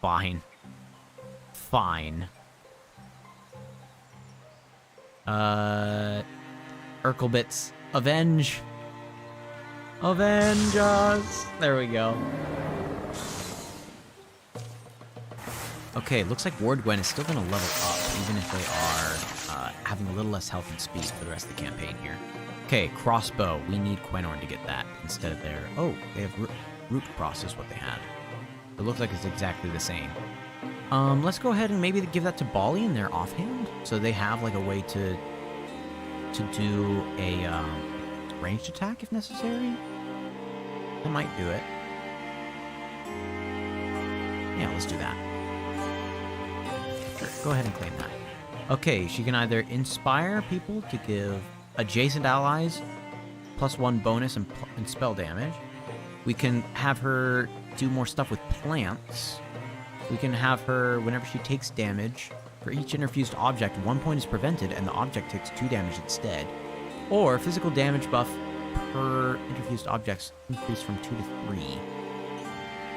Fine. Fine. Urkelbits, avenge! Avenge us! There we go. Okay, looks like Ward Gwen is still going to level up, even if they are having a little less health and speed for the rest of the campaign here. Okay, crossbow. We need Quenorn to get that instead of their... Oh, they have root cross is what they had. It looks like it's exactly the same. Let's go ahead and maybe give that to Bali in their offhand, so they have like a way to do a ranged attack if necessary. That might do it. Yeah, let's do that. Sure, go ahead and claim that. Okay, she can either inspire people to give adjacent allies +1 bonus and spell damage. We can have her do more stuff with plants. We can have her, whenever she takes damage, for each interfused object, 1 point is prevented and the object takes 2 damage instead. Or physical damage buff per interfused objects increased from 2 to 3.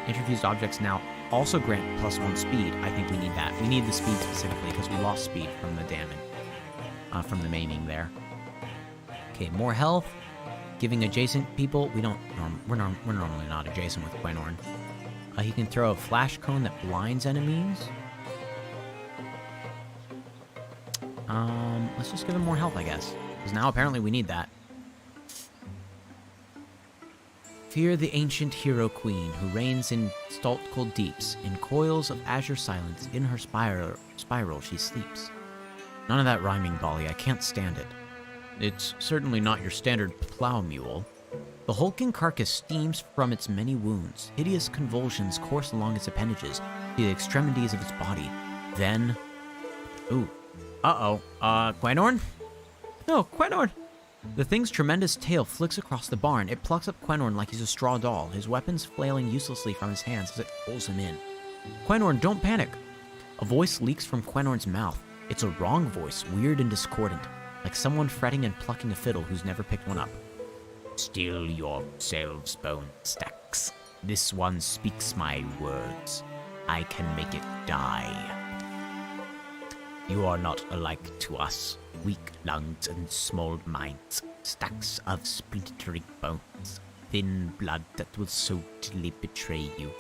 Interfused objects now also grant +1 speed. I think we need that. We need the speed specifically because we lost speed from the damage, from the maiming there. Okay, more health. Giving adjacent people, we're normally not adjacent with Quenorn. He can throw a flash cone that blinds enemies. Let's just give him more health, I guess. Because now apparently we need that. Fear the ancient hero queen who reigns in salt-cold deeps. In coils of azure silence, in her spiral she sleeps. None of that rhyming, Bali. I can't stand it. It's certainly not your standard plow mule. The hulking carcass steams from its many wounds. Hideous convulsions course along its appendages, to the extremities of its body. Then... Ooh. Uh-oh. Quenorn? No, Quenorn! The thing's tremendous tail flicks across the barn. It plucks up Quenorn like he's a straw doll, his weapons flailing uselessly from his hands as it pulls him in. Quenorn, don't panic! A voice leaks from Quenorn's mouth. It's a wrong voice, weird and discordant, like someone fretting and plucking a fiddle who's never picked one up. Still yourselves, bone stacks. This one speaks my words. I can make it die. You are not alike to us, weak lungs and small minds, stacks of splintering bones, thin blood that will so utterly betray you.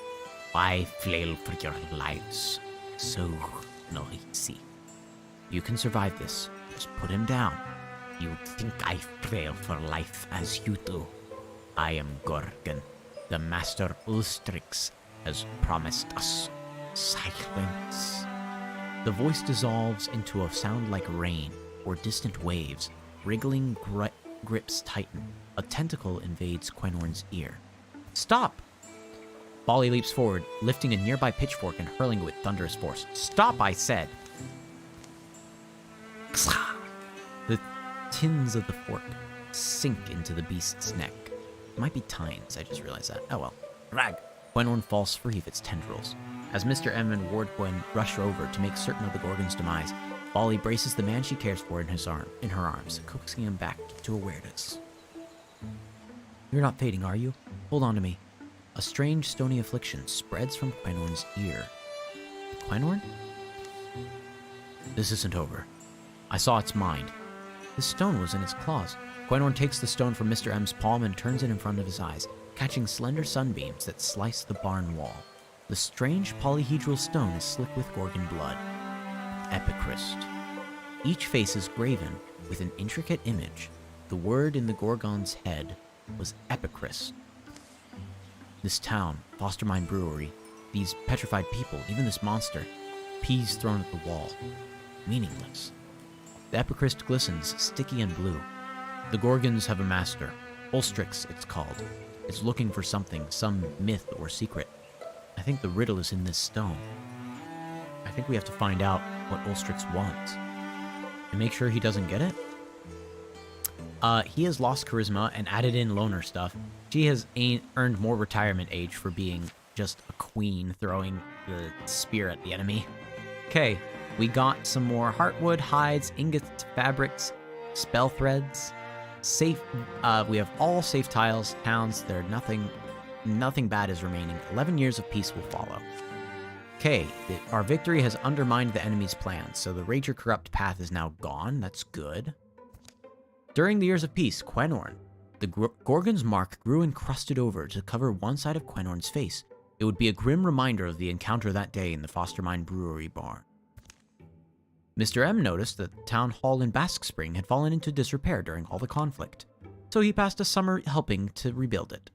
Why flail for your lives? So noisy. You can survive this. Just put him down. You think I frail for life as you do. I am Gorgon. The Master Ulstrix has promised us silence. The voice dissolves into a sound like rain or distant waves. Wriggling grips tighten. A tentacle invades Quenorn's ear. Stop! Bali leaps forward, lifting a nearby pitchfork and hurling it with thunderous force. Stop, I said! The tins of the fork sink into the beast's neck. It might be tines, I just realized that. Oh well. Rag! Quenorn falls free of its tendrils. As MrM and Wardgwen rush over to make certain of the Gorgon's demise, Folly braces the man she cares for in her arms, coaxing him back to awareness. You're not fading, are you? Hold on to me. A strange, stony affliction spreads from Quenorn's ear. Quenorn? This isn't over. I saw its mind. The stone was in its claws. Quenorn takes the stone from MrM's palm and turns it in front of his eyes, catching slender sunbeams that slice the barn wall. The strange polyhedral stone is slick with Gorgon blood. Epicryst. Each face is graven with an intricate image. The word in the Gorgon's head was Epicryst. This town, Fostermine Brewery, these petrified people, even this monster, peas thrown at the wall. Meaningless. The Epicryst glistens, sticky and blue. The Gorgons have a master. Ulstrix, it's called. It's looking for something, some myth or secret. I think the riddle is in this stone. I think we have to find out what Ulstrix wants. And make sure he doesn't get it? He has lost charisma and added in loner stuff. She has earned more retirement age for being just a queen throwing the spear at the enemy. Okay, we got some more heartwood, hides, ingots, fabrics, spell threads. Safe. We have all safe tiles, towns. Nothing bad is remaining. 11 years of peace will follow. Okay, our victory has undermined the enemy's plans, so the Rager Corrupt path is now gone. That's good. During the years of peace, Quenorn, the Gorgon's mark grew encrusted over to cover one side of Quenorn's face. It would be a grim reminder of the encounter that day in the Fostermine Brewery barn. MrM noticed that the town hall in Basque Spring had fallen into disrepair during all the conflict, so he passed a summer helping to rebuild it.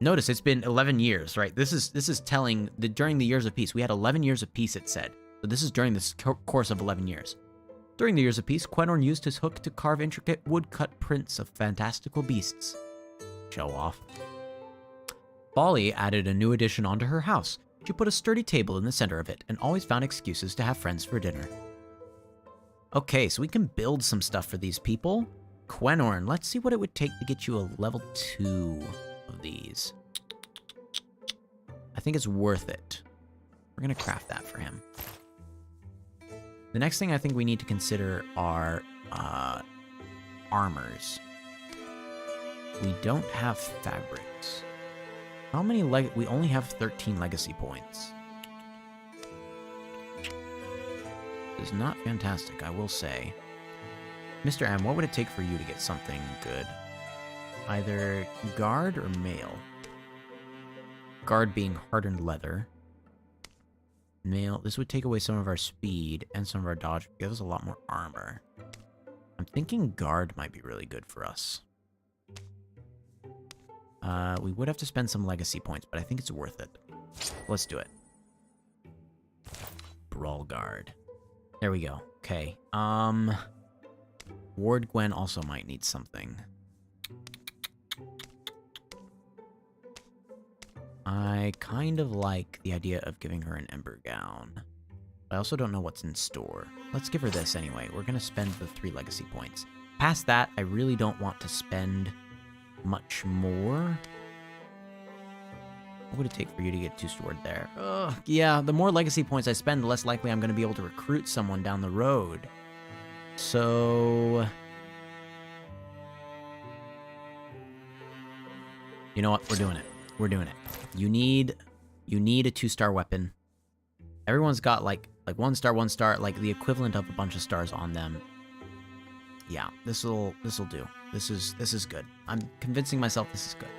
Notice it's been 11 years, right? This is telling that during the years of peace, we had 11 years of peace, it said. So this is during this course of 11 years. During the years of peace, Quenorn used his hook to carve intricate woodcut prints of fantastical beasts. Show off. Folly added a new addition onto her house. She put a sturdy table in the center of it and always found excuses to have friends for dinner. Okay, so we can build some stuff for these people. Quenorn, let's see what it would take to get you a level 2 of these. I think it's worth it. We're going to craft that for him. The next thing I think we need to consider are armors. We don't have fabrics. How many we only have 13 legacy points. It's not fantastic, I will say. MrM, what would it take for you to get something good? Either guard or mail. Guard being hardened leather. Mail, this would take away some of our speed and some of our dodge. Give us a lot more armor. I'm thinking guard might be really good for us. We would have to spend some legacy points, but I think it's worth it. Let's do it. Brawl guard. There we go. Okay. Wardgwen also might need something. I kind of like the idea of giving her an ember gown. I also don't know what's in store. Let's give her this anyway. We're going to spend the 3 legacy points. Past that, I really don't want to spend much more. What would it take for you to get 2 sword there? Ugh, yeah, the more legacy points I spend, the less likely I'm going to be able to recruit someone down the road. So... you know what? We're doing it. We're doing it. You need a 2-star weapon. Everyone's got like 1 star, like the equivalent of a bunch of stars on them. Yeah, this'll do. This is good. I'm convincing myself this is good.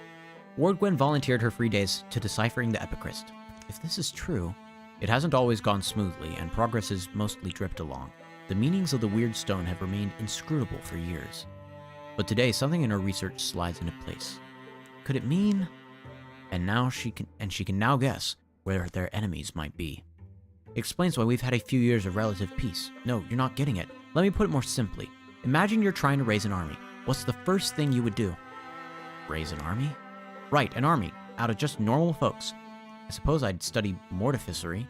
Wardgwen volunteered her free days to deciphering the Epicryst. If this is true, it hasn't always gone smoothly, and progress has mostly dripped along. The meanings of the weird stone have remained inscrutable for years. But today, something in her research slides into place. Could it mean? And she can now guess where their enemies might be. Explains why we've had a few years of relative peace. No, you're not getting it. Let me put it more simply. Imagine you're trying to raise an army. What's the first thing you would do? Raise an army? Right, an army, out of just normal folks. I suppose I'd study mortificery.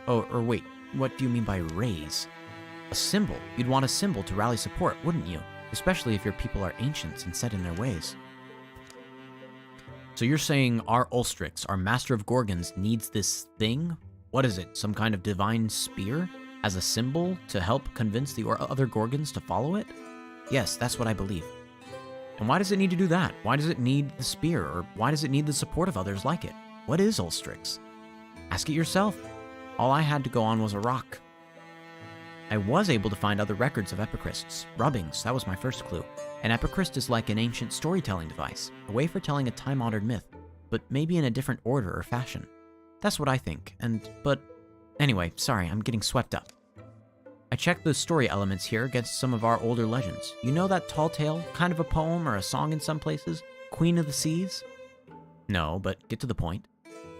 Oh, or wait, what do you mean by raise? A symbol. You'd want a symbol to rally support, wouldn't you? especially if your people are ancients and set in their ways. So you're saying our Ulstrix, our master of Gorgons, needs this thing? What is it, some kind of divine spear? As a symbol to help convince the other Gorgons to follow it? Yes, that's what I believe. And why does it need to do that? Why does it need the spear? Or why does it need the support of others like it? What is Ulstrix? Ask it yourself. All I had to go on was a rock. I was able to find other records of epicrysts, rubbings, that was my first clue. An epicryst is like an ancient storytelling device, a way for telling a time-honored myth, but maybe in a different order or fashion. That's what I think, but anyway, sorry, I'm getting swept up. I checked the story elements here against some of our older legends. You know that tall tale, kind of a poem or a song in some places? Queen of the Seas? No, but get to the point.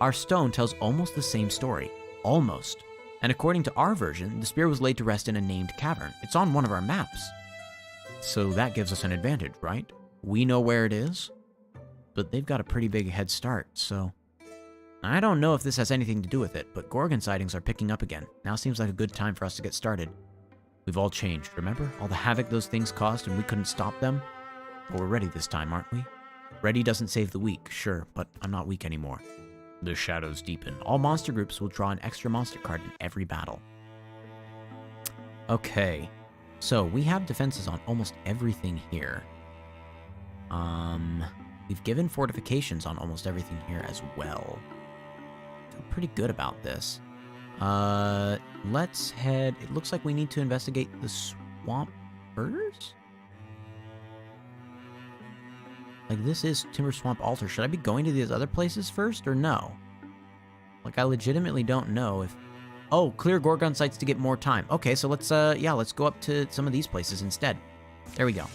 Our stone tells almost the same story. Almost. And according to our version, the spear was laid to rest in a named cavern. It's on one of our maps. So that gives us an advantage, right? We know where it is, but they've got a pretty big head start, so... I don't know if this has anything to do with it, but Gorgon sightings are picking up again. Now seems like a good time for us to get started. We've all changed, remember? All the havoc those things caused and we couldn't stop them? But we're ready this time, aren't we? Ready doesn't save the weak, sure, but I'm not weak anymore. The shadows deepen. All monster groups will draw an extra monster card in every battle. Okay, so we have defenses on almost everything here. We've given fortifications on almost everything here as well. I'm pretty good about this. Let's head... It looks like we need to investigate the swamp first? Like, this is Timber Swamp Altar. Should I be going to these other places first, or no? Like, I legitimately don't know if... Oh, clear Gorgon sites to get more time. Okay, so let's, yeah, let's go up to some of these places instead. There we go.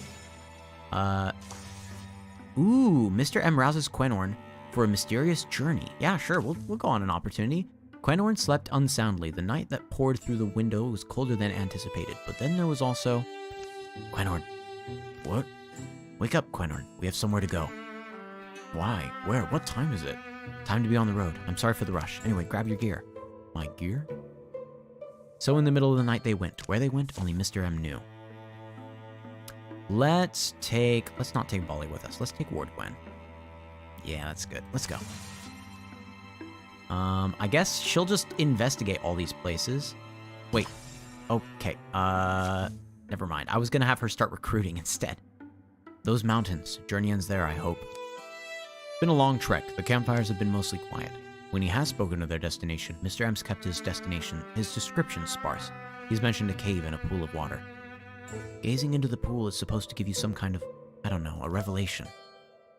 Ooh, Mr. M rouses Quenorn for a mysterious journey. Yeah, sure, we'll go on an opportunity. Quenorn slept unsoundly. The night that poured through the window was colder than anticipated, but then there was also... Quenorn. What? Wake up, Quenorn. We have somewhere to go. Why? Where? What time is it? Time to be on the road. I'm sorry for the rush. Anyway, grab your gear. My gear? So in the middle of the night they went. Where they went, only Mr. M knew. Let's not take Bolly with us. Let's take Ward Gwen. Yeah, that's good. Let's go. I guess she'll just investigate all these places. Wait. Okay. Never mind. I was gonna have her start recruiting instead. Those mountains. Journey ends there, I hope. Been a long trek. The campfires have been mostly quiet. When he has spoken of their destination, Mr. M's kept his description sparse. He's mentioned a cave and a pool of water. Gazing into the pool is supposed to give you some kind of, I don't know, a revelation.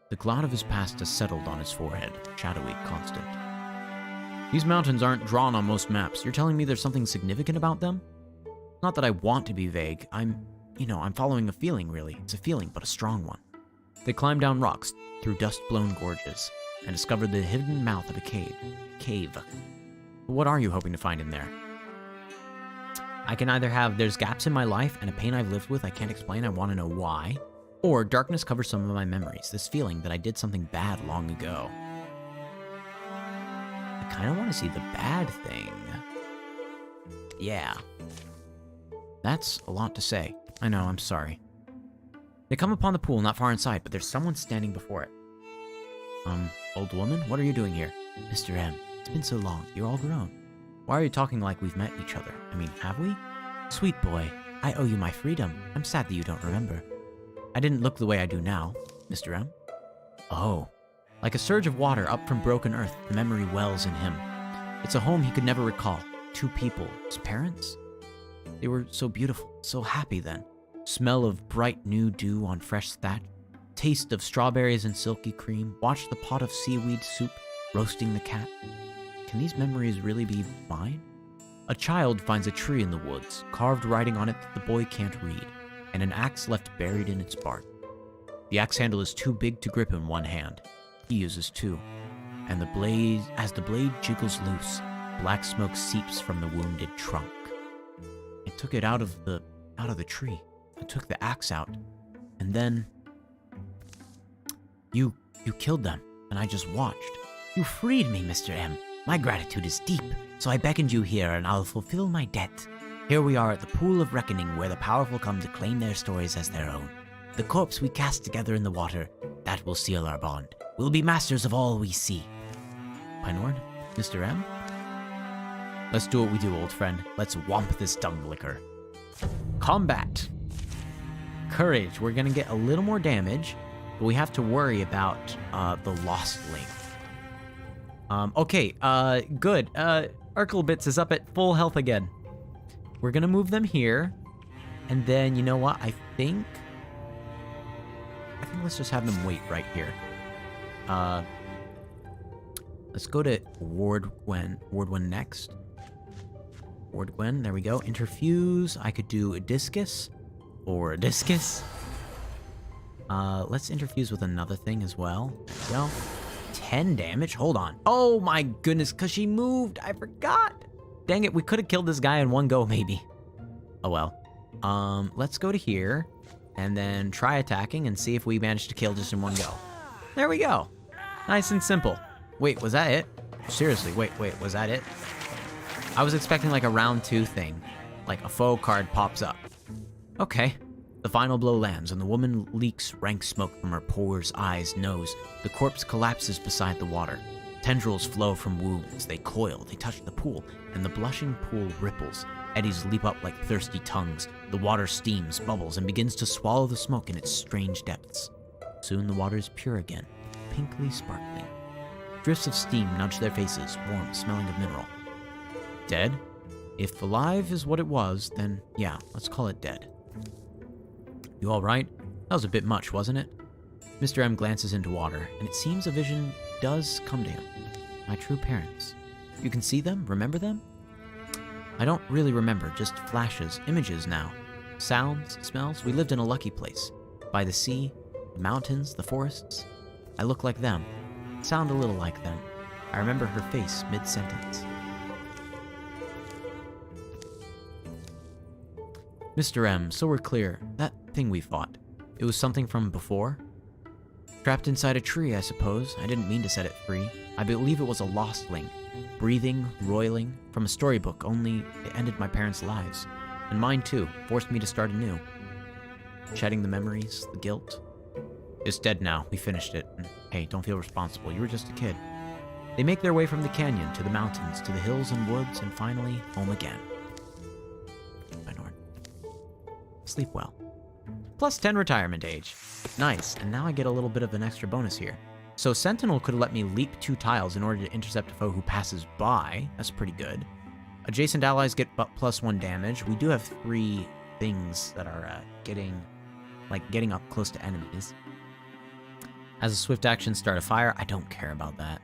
The cloud of his past has settled on his forehead, shadowy, constant. These mountains aren't drawn on most maps. You're telling me there's something significant about them? Not that I want to be vague. I'm following a feeling, really. It's a feeling, but a strong one. They climbed down rocks, through dust-blown gorges, and discovered the hidden mouth of a cave. But what are you hoping to find in there? I can either have there's gaps in my life and a pain I've lived with I can't explain, I want to know why, or darkness covers some of my memories, this feeling that I did something bad long ago. I kind of want to see the bad thing. Yeah. That's a lot to say. I know, I'm sorry. They come upon the pool not far inside, but there's someone standing before it. Old woman, what are you doing here? Mr. M, it's been so long, you're all grown. Why are you talking like we've met each other? I mean, have we? Sweet boy, I owe you my freedom. I'm sad that you don't remember. I didn't look the way I do now, Mr. M. Oh. Like a surge of water up from broken earth, the memory wells in him. It's a home he could never recall. Two people. His parents? They were so beautiful, so happy then. Smell of bright new dew on fresh thatch. Taste of strawberries and silky cream. Watch the pot of seaweed soup roasting the cat. Can these memories really be mine? A child finds a tree in the woods, carved writing on it that the boy can't read, and an axe left buried in its bark. The axe handle is too big to grip in one hand. He uses two, and as the blade jiggles loose, black smoke seeps from the wounded trunk. I took it out of the tree. I took the axe out, and then you killed them, and I just watched. You freed me, Mr. M. My gratitude is deep, so I beckoned you here, and I'll fulfill my debt. Here we are at the Pool of Reckoning, where the powerful come to claim their stories as their own. The corpse we cast together in the water, that will seal our bond. We'll be masters of all we see. Pinord? Mr. M? Let's do what we do, old friend. Let's whomp this dung liquor. Combat. Courage. We're gonna get a little more damage, but we have to worry about the Lost Link. Okay, good. Urkelbits is up at full health again. We're gonna move them here, and then, you know what? I think let's just have them wait right here. Let's go to Ward Gwen next. Ward Gwen, there we go. Interfuse. I could do a discus or a discus. Let's interfuse with another thing as well. There we go. 10 damage. Hold on. Oh my goodness, because she moved. I forgot. Dang it, we could have killed this guy in one go, maybe. Oh well. Let's go to here and then try attacking and see if we manage to kill just in one go. There we go. Nice and simple. Wait, was that it? Seriously, wait, was that it? I was expecting like a round 2 thing. Like a foe card pops up. Okay. The final blow lands, and the woman leaks rank smoke from her pores, eyes, nose. The corpse collapses beside the water. Tendrils flow from wounds. They coil, they touch the pool, and the blushing pool ripples. Eddies leap up like thirsty tongues. The water steams, bubbles, and begins to swallow the smoke in its strange depths. Soon the water is pure again, pinkly sparkling. Drifts of steam nudge their faces, warm, smelling of mineral. Dead? If alive is what it was, then yeah, let's call it dead. You all right? That was a bit much, wasn't it? Mr. M glances into water, and it seems a vision does come to him. My true parents. You can see them? Remember them? I don't really remember, just flashes, images now. Sounds, smells. We lived in a lucky place. By the sea, the mountains, the forests. I look like them. Sound a little like them. I remember her face mid-sentence. Mr. M, so we're clear. That thing we fought, it was something from before? Trapped inside a tree, I suppose. I didn't mean to set it free. I believe it was a lost link. Breathing, roiling, from a storybook, only it ended my parents' lives. And mine too, forced me to start anew. Shedding the memories, the guilt. It's dead now, we finished it. And hey, don't feel responsible, you were just a kid. They make their way from the canyon, to the mountains, to the hills and woods, and finally, home again. Sleep well. Plus 10 retirement age. Nice, and now I get a little bit of an extra bonus here. So Sentinel could let me leap 2 tiles in order to intercept a foe who passes by. That's pretty good. Adjacent allies get plus 1 damage. We do have 3 things that are getting up close to enemies. As a swift action, start a fire. I don't care about that.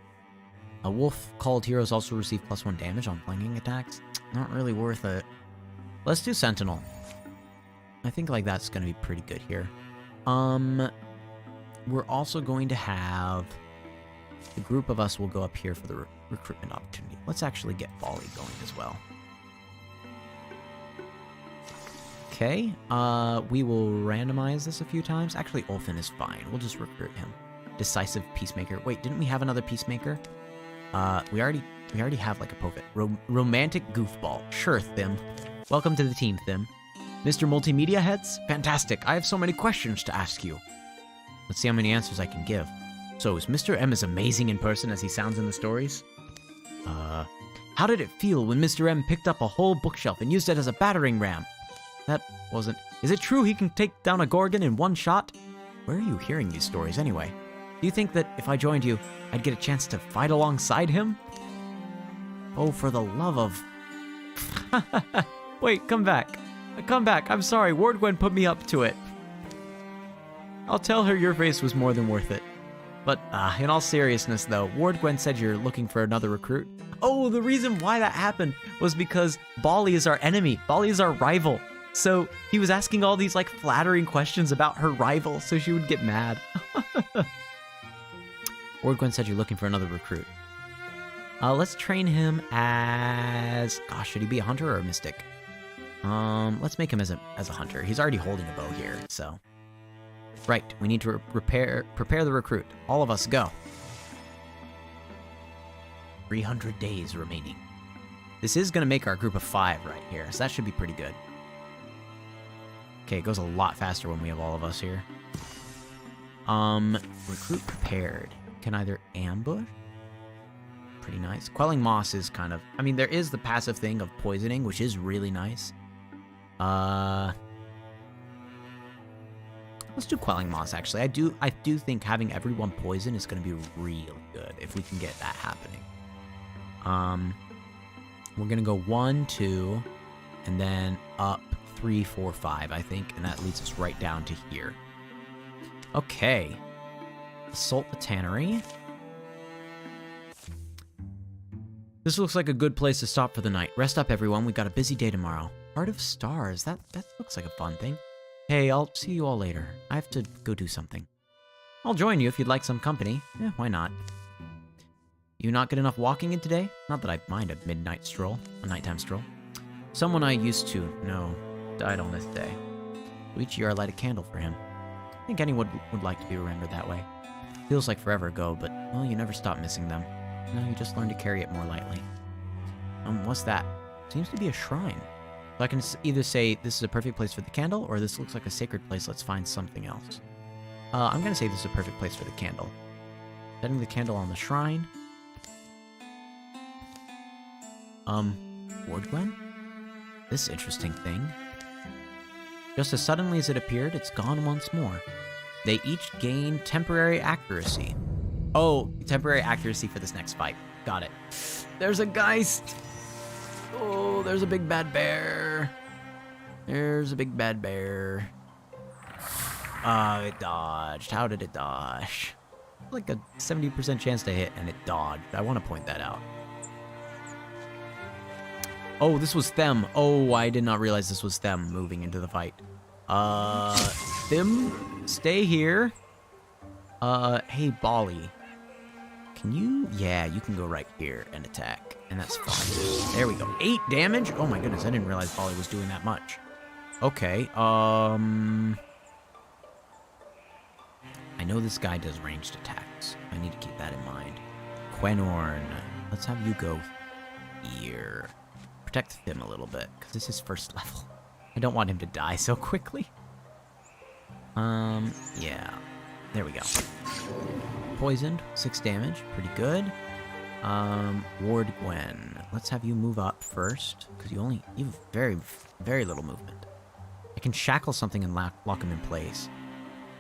A wolf-called heroes also receive plus 1 damage on flanking attacks. Not really worth it. Let's do Sentinel. I think like that's going to be pretty good here. We're also going to have... The group of us will go up here for the recruitment opportunity. Let's actually get Bali going as well. Okay, we will randomize this a few times. Actually, Ulfin is fine. We'll just recruit him. Decisive Peacemaker. Wait, didn't we have another Peacemaker? We already have like a Povit. Romantic Goofball. Sure, Thim. Welcome to the team, Thim. Mr. Multimedia Heads? Fantastic. I have so many questions to ask you. Let's see how many answers I can give. So, is Mr. M as amazing in person as he sounds in the stories? How did it feel when Mr. M picked up a whole bookshelf and used it as a battering ram? That wasn't... Is it true he can take down a Gorgon in one shot? Where are you hearing these stories anyway? Do you think that if I joined you, I'd get a chance to fight alongside him? Oh, for the love of... Wait, come back. Come back. I'm sorry. Ward Gwen put me up to it. I'll tell her your face was more than worth it. But, in all seriousness, though, Ward Gwen said you're looking for another recruit. Oh, the reason why that happened was because Bali is our enemy. Bali is our rival. So he was asking all these, like, flattering questions about her rival, so she would get mad. Ward Gwen said you're looking for another recruit. Let's train him as... Gosh, should he be a hunter or a mystic? Let's make him as a hunter. He's already holding a bow here, so... Right, we need to prepare the recruit. All of us, go. 300 days remaining. This is going to make our group of 5 right here, so that should be pretty good. Okay, it goes a lot faster when we have all of us here. Recruit prepared. Can either ambush. Pretty nice. Quelling moss is kind of... I mean, there is the passive thing of poisoning, which is really nice. Let's do quelling moss, actually. I do think having everyone poison is going to be real good if we can get that happening. We're going to go 1, 2, and then up 3, 4, 5, I think, and that leads us right down to here. Okay. Assault the tannery. This looks like a good place to stop for the night. Rest up, everyone. We got a busy day tomorrow. Heart of Stars. That looks like a fun thing. Hey, I'll see you all later. I have to go do something. I'll join you if you'd like some company. Why not? You not get enough walking in today? Not that I mind a nighttime stroll. Someone I used to know died on this day. Each year I light a candle for him. I think anyone would like to be remembered that way. Feels like forever ago, but, well, you never stop missing them. No, you just learn to carry it more lightly. What's that? Seems to be a shrine. So I can either say this is a perfect place for the candle, or this looks like a sacred place, let's find something else. I'm gonna say this is a perfect place for the candle. Setting the candle on the shrine. Ward Gwen? This interesting thing. Just as suddenly as it appeared, it's gone once more. They each gain temporary accuracy. Oh, temporary accuracy for this next fight. Got it. There's a Geist! Oh, there's a big bad bear. There's a big bad bear. Oh, it dodged. How did it dodge? Like a 70% chance to hit, and it dodged. I want to point that out. Oh, this was them. Oh, I did not realize this was them moving into the fight. Them, stay here. Hey, Bolly. Can you? Yeah, you can go right here and attack. And that's fine. There we go. 8 damage? Oh my goodness, I didn't realize Bolly was doing that much. Okay, I know this guy does ranged attacks. I need to keep that in mind. Quenorn. Let's have you go here. Protect him a little bit, because this is first level. I don't want him to die so quickly. Yeah. There we go. Poisoned, 6 damage, pretty good. Ward Gwen. Let's have you move up first, because you have very, very little movement. I can shackle something and lock him in place.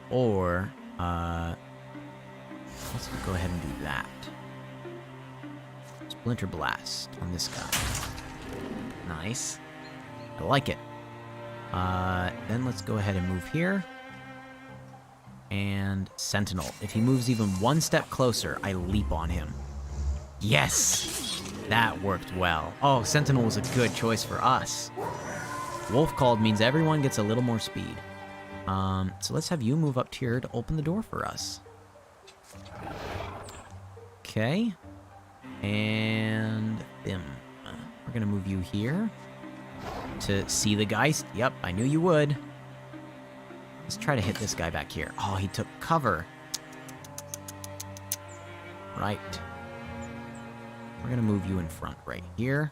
Or, let's go ahead and do that. Splinter Blast on this guy. Nice. I like it. Then let's go ahead and move here. And Sentinel. If he moves even 1 step closer, I leap on him. Yes! That worked well. Oh, Sentinel was a good choice for us. Wolf Called means everyone gets a little more speed. So let's have you move up here to open the door for us. Okay. And Bim. We're gonna move you here to see the Geist. Yep, I knew you would. Let's try to hit this guy back here. Oh, he took cover. Right. We're gonna move you in front right here.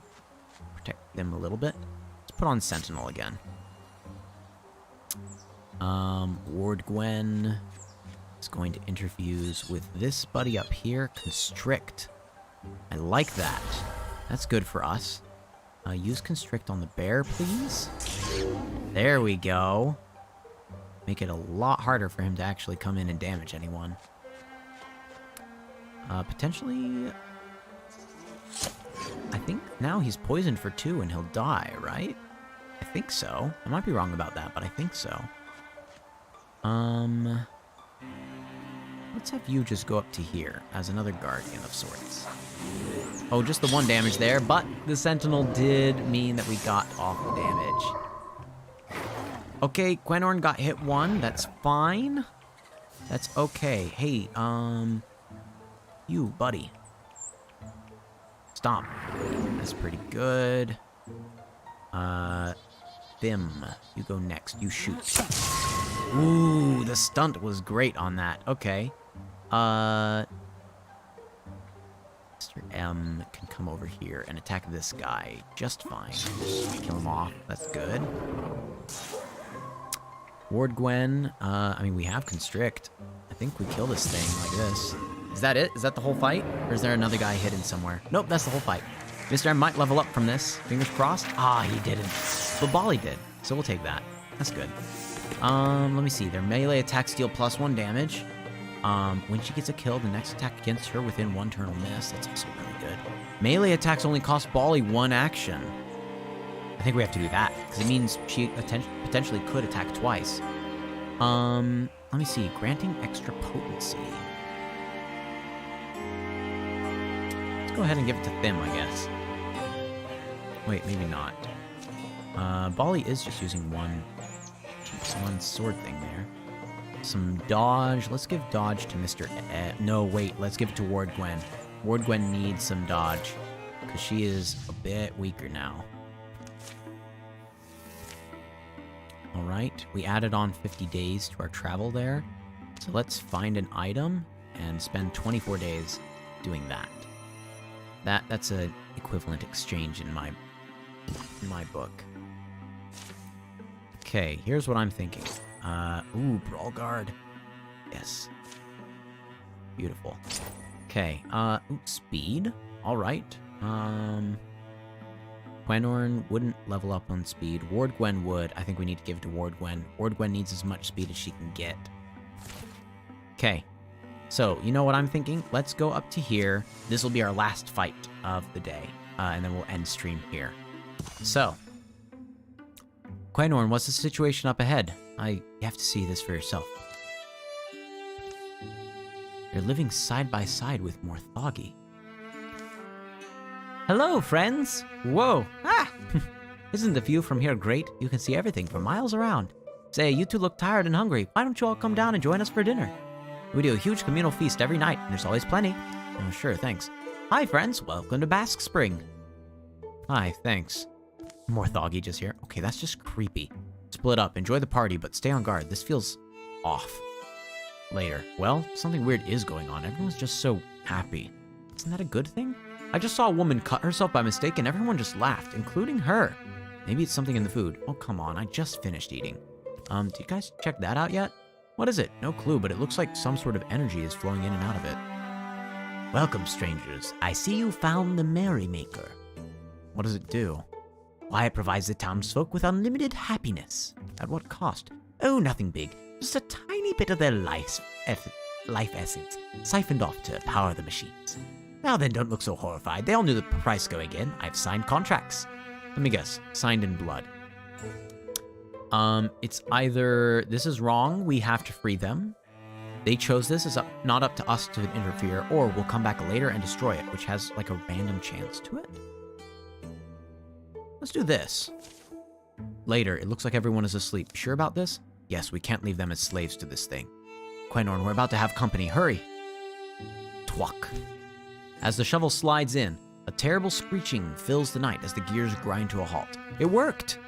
Protect them a little bit. Let's put on Sentinel again. Ward Gwen is going to interfuse with this buddy up here. Constrict. I like that. That's good for us. Use Constrict on the bear, please. There we go. Make it a lot harder for him to actually come in and damage anyone. Potentially... I think now he's poisoned for 2 and he'll die, right? I think so. I might be wrong about that, but I think so. Let's have you just go up to here as another guardian of sorts. Oh, just the 1 damage there, but the Sentinel did mean that we got off the damage. Okay, Quenorn got hit 1. That's fine. That's okay. Hey, you, buddy. Stomp. That's pretty good. Bim. You go next. You shoot. Ooh, the stunt was great on that. Okay. Mr. M can come over here and attack this guy just fine. Kill him off. That's good. Ward Gwen, I mean, we have Constrict. I think we kill this thing like this. Is that it? Is that the whole fight? Or is there another guy hidden somewhere? Nope, that's the whole fight. MrM might level up from this. Fingers crossed. Ah, he didn't. But Bali did, so we'll take that. That's good. Let me see. Their melee attacks deal +1 damage. When she gets a kill, the next attack against her within 1 turn will miss. That's also really good. Melee attacks only cost Bali 1 action. I think we have to do that, because it means she potentially could attack twice. Let me see. Granting extra potency. Let's go ahead and give it to Thim, I guess. Wait, maybe not. Bali is just using one sword thing there. Some dodge. Let's give dodge to Mr. No, wait. Let's give it to Ward Gwen. Ward Gwen needs some dodge, because she is a bit weaker now. Alright, we added on 50 days to our travel there. So let's find an item and spend 24 days doing that. That's an equivalent exchange in my book. Okay, here's what I'm thinking. Ooh, Brawl Guard. Yes. Beautiful. Okay, speed. Alright. Quenorn wouldn't level up on speed. Ward Gwen would. I think we need to give it to Ward Gwen. Ward Gwen needs as much speed as she can get. Okay. So, you know what I'm thinking? Let's go up to here. This will be our last fight of the day. And then we'll end stream here. So. Quenorn, what's the situation up ahead? You have to see this for yourself. You're living side by side with Morthagi. Hello, friends! Whoa! Ah! Isn't the view from here great? You can see everything for miles around. Say, you two look tired and hungry. Why don't you all come down and join us for dinner? We do a huge communal feast every night, and there's always plenty. Oh, sure, thanks. Hi, friends. Welcome to Bask Spring. Hi, thanks. Morthagi just here. Okay, that's just creepy. Split up. Enjoy the party, but stay on guard. This feels off. Later. Well, something weird is going on. Everyone's just so happy. Isn't that a good thing? I just saw a woman cut herself by mistake and everyone just laughed, including her. Maybe it's something in the food. Oh, come on. I just finished eating. Did you guys check that out yet? What is it? No clue, but it looks like some sort of energy is flowing in and out of it. Welcome, strangers. I see you found the Merrymaker. What does it do? Why, it provides the townsfolk with unlimited happiness. At what cost? Oh, nothing big. Just a tiny bit of their life essence, siphoned off to power the machines. Now then, don't look so horrified. They all knew the price going in. I've signed contracts. Let me guess. Signed in blood. It's either this is wrong, we have to free them. They chose this, it's not up to us to interfere, or we'll come back later and destroy it, which has like a random chance to it. Let's do this. Later, it looks like everyone is asleep. Sure about this? Yes, we can't leave them as slaves to this thing. Quenorn, we're about to have company. Hurry. Twuck. As the shovel slides in, a terrible screeching fills the night as the gears grind to a halt. It worked!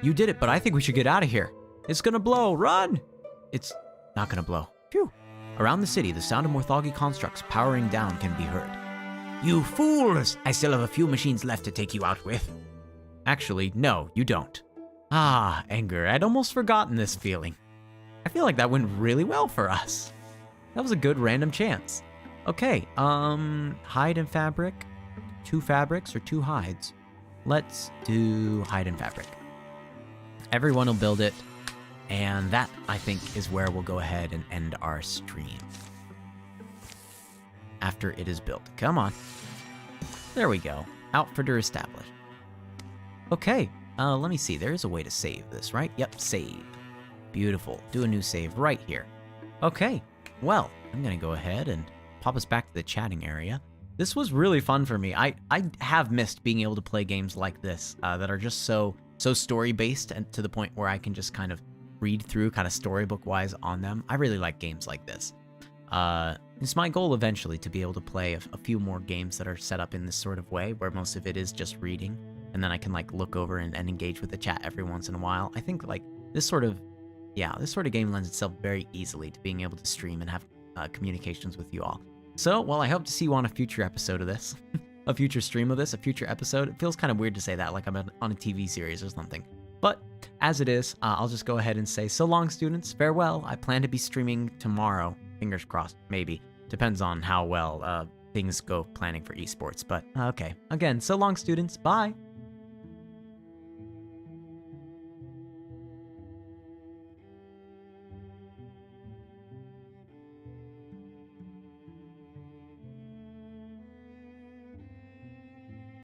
You did it, but I think we should get out of here. It's gonna blow. Run! It's not gonna blow. Phew. Around the city, the sound of Morthagi constructs powering down can be heard. You fools! I still have a few machines left to take you out with. Actually, no, you don't. Ah, anger. I'd almost forgotten this feeling. I feel like that went really well for us. That was a good random chance. Okay, hide and fabric. 2 fabrics or 2 hides. Let's do hide and fabric. Everyone will build it, and that, I think, is where we'll go ahead and end our stream. After it is built. Come on. There we go. Outfitter established. Okay, let me see. There is a way to save this, right? Yep, save. Beautiful. Do a new save right here. Okay, well, I'm going to go ahead and pop us back to the chatting area. This was really fun for me. I have missed being able to play games like this that are just so story-based and to the point where I can just kind of read through kind of storybook-wise on them. I really like games like this. It's my goal eventually to be able to play a few more games that are set up in this sort of way, where most of it is just reading, and then I can like look over and engage with the chat every once in a while. I think like this sort of game lends itself very easily to being able to stream and have communications with you all. So, well, I hope to see you on a future episode of this. A future stream of this, a future episode. It feels kind of weird to say that, like I'm on a TV series or something. But as it is, I'll just go ahead and say so long, students. Farewell. I plan to be streaming tomorrow. Fingers crossed, maybe. Depends on how well things go planning for esports. But okay. Again, so long, students. Bye.